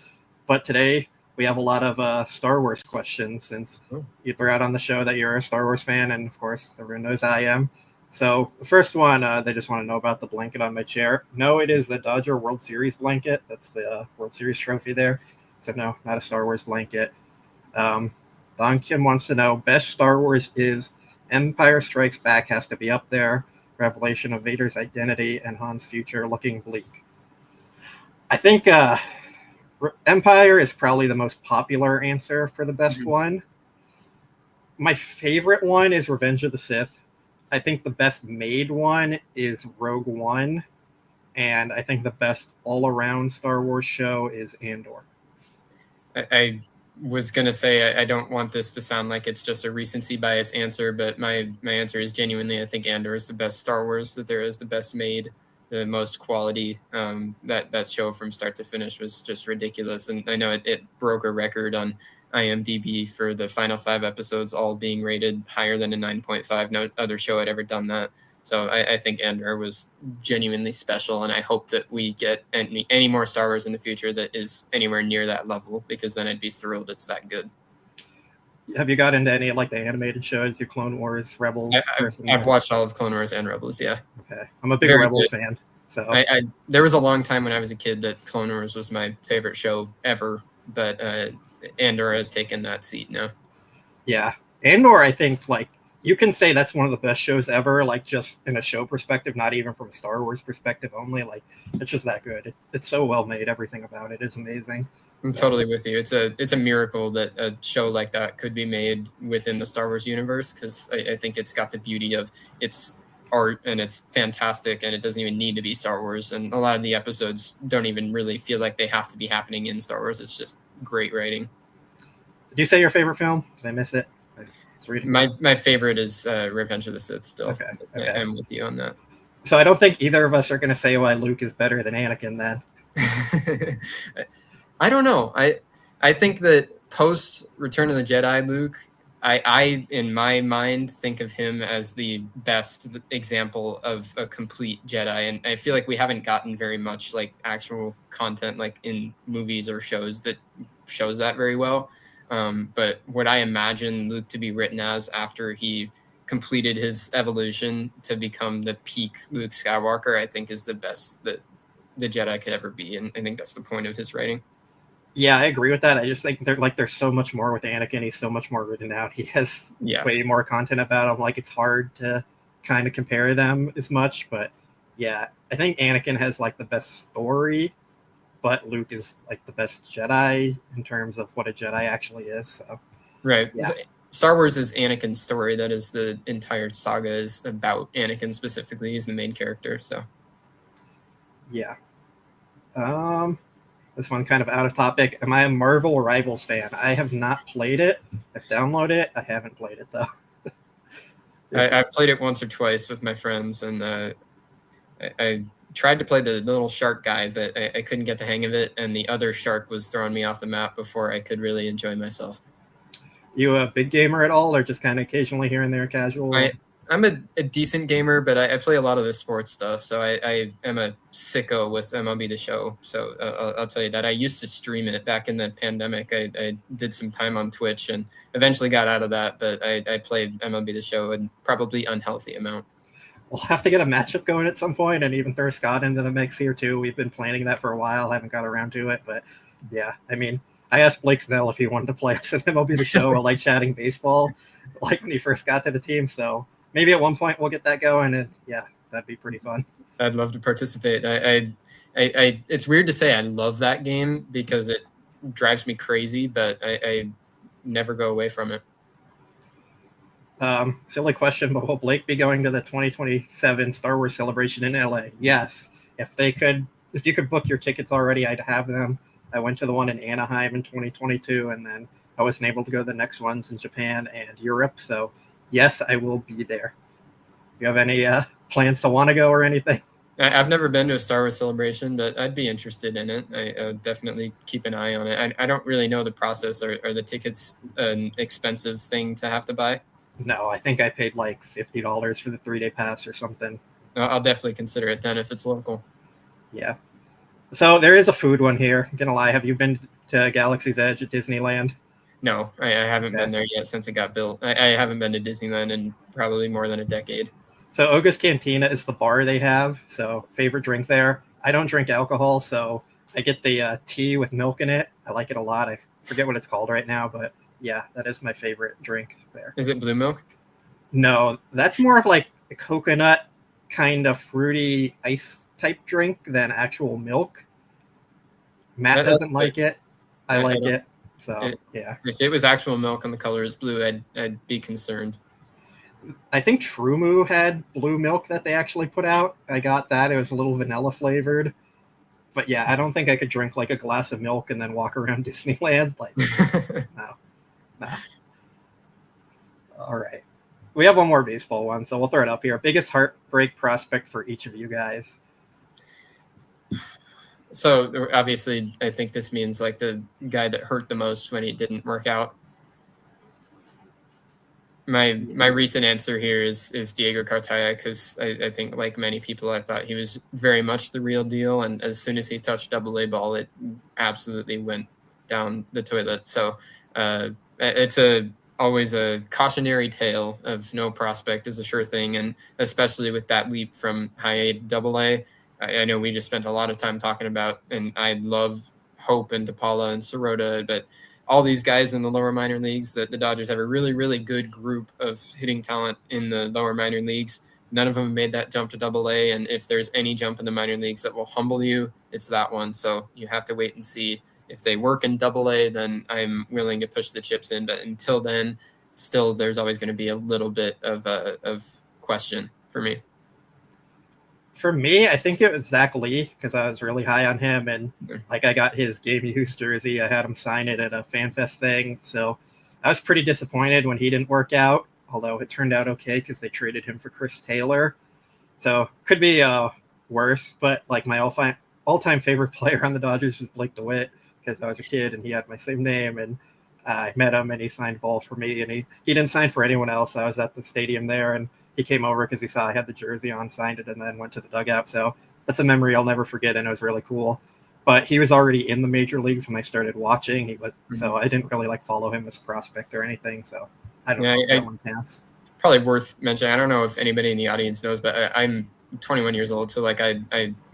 But today we have a lot of Star Wars questions, since you threw out on the show that you're a Star Wars fan, and of course everyone knows I am. So the first one, they just want to know about the blanket on my chair. No, it is the Dodger World Series blanket. That's the World Series trophy there. So no, not a Star Wars blanket. Don Kim wants to know, best Star Wars is Empire Strikes Back has to be up there. Revelation of Vader's identity and Han's future looking bleak. I think Empire is probably the most popular answer for the best one. My favorite one is Revenge of the Sith. I think the best made one is Rogue One. And I think the best all-around Star Wars show is Andor. I was going to say, I don't want this to sound like it's just a recency bias answer, but my answer is genuinely, I think Andor is the best Star Wars that there is, the best made, the most quality. That show from start to finish was just ridiculous. And I know it broke a record on IMDb for the final 5 episodes all being rated higher than a 9.5. No other show had ever done that. So I think Andor was genuinely special, and I hope that we get any more Star Wars in the future that is anywhere near that level, because then I'd be thrilled it's that good. Have you got into any of the animated shows, your Clone Wars, Rebels? I've watched all of Clone Wars and Rebels, yeah. Okay. I'm a big Rebels fan. So there was a long time when I was a kid that Clone Wars was my favorite show ever, but Andor has taken that seat now. Yeah. Andor, I think, you can say that's one of the best shows ever, just in a show perspective, not even from a Star Wars perspective only. It's just that good. It's so well made. Everything about it is amazing. I'm totally with you. It's a miracle that a show like that could be made within the Star Wars universe, because I think it's got the beauty of its art, and it's fantastic, and it doesn't even need to be Star Wars. And a lot of the episodes don't even really feel like they have to be happening in Star Wars. It's just great writing. Did you say your favorite film? Did I miss it? My favorite is Revenge of the Sith still. Okay. I'm with you on that. So I don't think either of us are going to say why Luke is better than Anakin then. I don't know. I think that post Return of the Jedi Luke, I in my mind think of him as the best example of a complete Jedi, and I feel like we haven't gotten very much actual content in movies or shows that shows that very well. But what I imagine Luke to be written as after he completed his evolution to become the peak Luke Skywalker, I think is the best that the Jedi could ever be. And I think that's the point of his writing. Yeah, I agree with that. I just think there's so much more with Anakin. He's so much more written out. He has way more content about him. It's hard to kind of compare them as much. But yeah, I think Anakin has the best story, but Luke is the best Jedi in terms of what a Jedi actually is. So right. Yeah. So Star Wars is Anakin's story. That is, the entire saga is about Anakin specifically. He's the main character. So yeah. This one kind of out of topic. Am I a Marvel Rivals fan? I have not played it. I've downloaded it. I haven't played it though. I've played it once or twice with my friends, and I tried to play the little shark guy, but I couldn't get the hang of it, and the other shark was throwing me off the map before I could really enjoy myself. You a big gamer at all, or just kind of occasionally here and there casual? I'm a decent gamer, but I play a lot of the sports stuff, so I am a sicko with MLB The Show. So I'll tell you that. I used to stream it back in the pandemic. I did some time on Twitch and eventually got out of that, but I played MLB The Show a probably unhealthy amount. We'll have to get a matchup going at some point and even throw Scott into the mix here too. We've been planning that for a while. Haven't got around to it, but yeah, I asked Blake Snell if he wanted to play us in MLB The Show or like chatting baseball, like when he first got to the team. So maybe at one point we'll get that going, and yeah, that'd be pretty fun. I'd love to participate. I it's weird to say I love that game because it drives me crazy, but I never go away from it. Silly question, but will Blake be going to the 2027 Star Wars celebration in LA? Yes. If you could book your tickets already, I'd have them. I went to the one in Anaheim in 2022, and then I wasn't able to go to the next ones in Japan and Europe. So yes, I will be there. You have any plans to want to go or anything? I've never been to a Star Wars celebration, but I'd be interested in it. I would definitely keep an eye on it. I don't really know the process. Are the tickets an expensive thing to have to buy? No, I think I paid like $50 for the 3-day pass or something. I'll definitely consider it then if it's local. Yeah. So there is a food one here. I'm gonna lie. Have you been to Galaxy's Edge at Disneyland? No, I haven't been there yet since it got built. I haven't been to Disneyland in probably more than a decade. So Oga's Cantina is the bar they have. So favorite drink there. I don't drink alcohol, so I get the tea with milk in it. I like it a lot. I forget what it's called right now, but yeah, that is my favorite drink there. Is it blue milk? No, that's more of like a coconut kind of fruity ice type drink than actual milk. Matt doesn't like it. I like it. So yeah. If it was actual milk and the color is blue, I'd be concerned. I think True Moo had blue milk that they actually put out. I got that. It was a little vanilla flavored. But yeah, I don't think I could drink like a glass of milk and then walk around Disneyland. Like, no. All right. We have one more baseball one, so we'll throw it up here. Biggest heartbreak prospect for each of you guys. So obviously, I think this means like the guy that hurt the most when he didn't work out. My recent answer here is Diego Cartaya, because I think like many people, I thought he was very much the real deal, and as soon as he touched AA ball, it absolutely went down the toilet. So it's always a cautionary tale of no prospect is a sure thing, and especially with that leap from high A to AA. I know we just spent a lot of time talking about, and I love Hope and DePaula and Sirota, but all these guys in the lower minor leagues, that the Dodgers have a really, really good group of hitting talent in the lower minor leagues. None of them made that jump to AA, and if there's any jump in the minor leagues that will humble you, it's that one. So you have to wait and see. If they work in AA, then I'm willing to push the chips in. But until then, still, there's always going to be a little bit of question for me. For me, I think it was Zach Lee, because I was really high on him, and like I got his Game Used jersey. I had him sign it at a FanFest thing, so I was pretty disappointed when he didn't work out, although it turned out okay because they traded him for Chris Taylor. So could be worse, but like my all-time favorite player on the Dodgers was Blake DeWitt, because I was a kid and he had my same name, and I met him and he signed ball for me, and he didn't sign for anyone else. I was at the stadium there, and he came over because he saw I had the jersey on, signed it, and then went to the dugout. So that's a memory I'll never forget, and it was really cool. But he was already in the major leagues when I started watching. So I didn't really like follow him as a prospect or anything. So I don't know if that one counts. Probably worth mentioning. I don't know if anybody in the audience knows, but I'm 21 years old. So like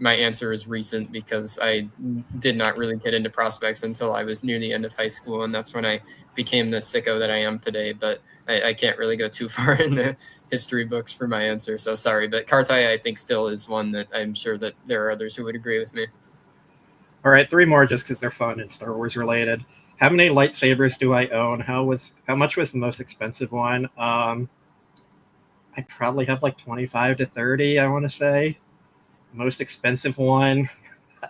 my answer is recent, because I did not really get into prospects until I was near the end of high school. And that's when I became the sicko that I am today. But I can't really go too far in the history books for my answer. So sorry. But Cartaya, I think, still is one that I'm sure that there are others who would agree with me. All right. 3 more just because they're fun and Star Wars related. How many lightsabers do I own? How much was the most expensive one? I probably have like 25 to 30, I want to say. Most expensive one,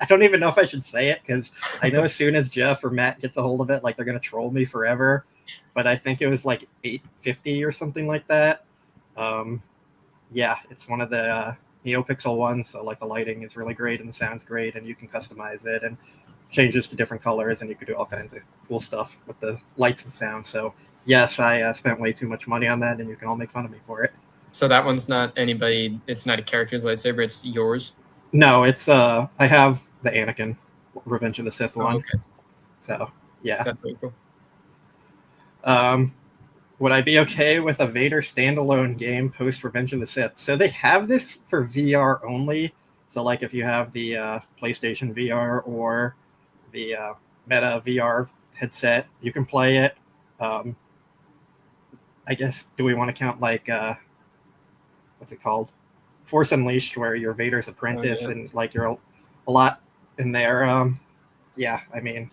I don't even know if I should say it, because I know as soon as Jeff or Matt gets a hold of it, like they're going to troll me forever. But I think it was like $850 or something like that. Yeah, it's one of the NeoPixel ones. So like the lighting is really great and the sound's great, and you can customize it and changes to different colors, and you could do all kinds of cool stuff with the lights and sound. So yes, I spent way too much money on that, and you can all make fun of me for it. So that one's not anybody. It's not a character's lightsaber. It's yours. No, it's I have the Anakin Revenge of the Sith one. Okay. So yeah, that's really cool. Would I be okay with a Vader standalone game post Revenge of the Sith? So they have this for VR only. So like if you have the PlayStation VR or the Meta VR headset. You can play it. I guess, do we want to count like what's it called? Force Unleashed, where you're Vader's apprentice and like you're a lot in there. Yeah, I mean,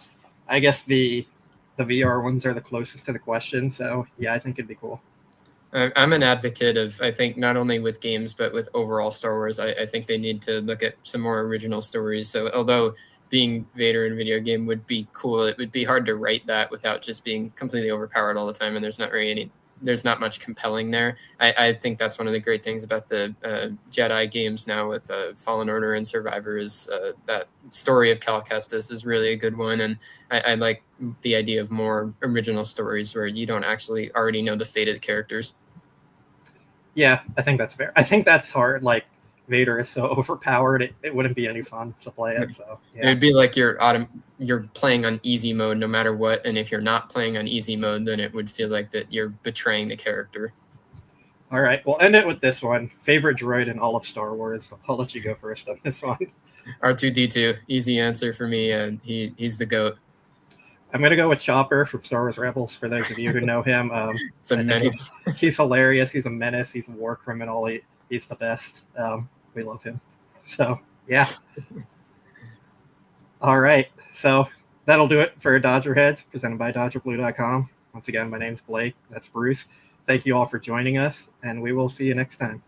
I guess the VR ones are the closest to the question. So yeah, I think it'd be cool. I'm an advocate of, I think, not only with games, but with overall Star Wars. I think they need to look at some more original stories. So although being Vader in a video game would be cool, it would be hard to write that without just being completely overpowered all the time. And there's not much compelling there. I think that's one of the great things about the Jedi games now with Fallen Order and Survivor is that story of Cal Kestis is really a good one. And I like the idea of more original stories where you don't actually already know the fate of the characters. Yeah, I think that's fair. I think that's hard. Like, Vader is so overpowered, it wouldn't be any fun to play it. So yeah. It would be like you're playing on easy mode no matter what, and if you're not playing on easy mode, then it would feel like that you're betraying the character. All right, we'll end it with this one. Favorite droid in all of Star Wars? I'll let you go first on this one. R2-D2, easy answer for me, and he's the GOAT. I'm going to go with Chopper from Star Wars Rebels, for those of you who know him. It's a menace. He's hilarious. He's a menace. He's a war criminal. He's the best. We love him. So, yeah. All right. So that'll do it for DodgerHeads, presented by DodgerBlue.com. Once again, my name's Blake. That's Bruce. Thank you all for joining us, and we will see you next time.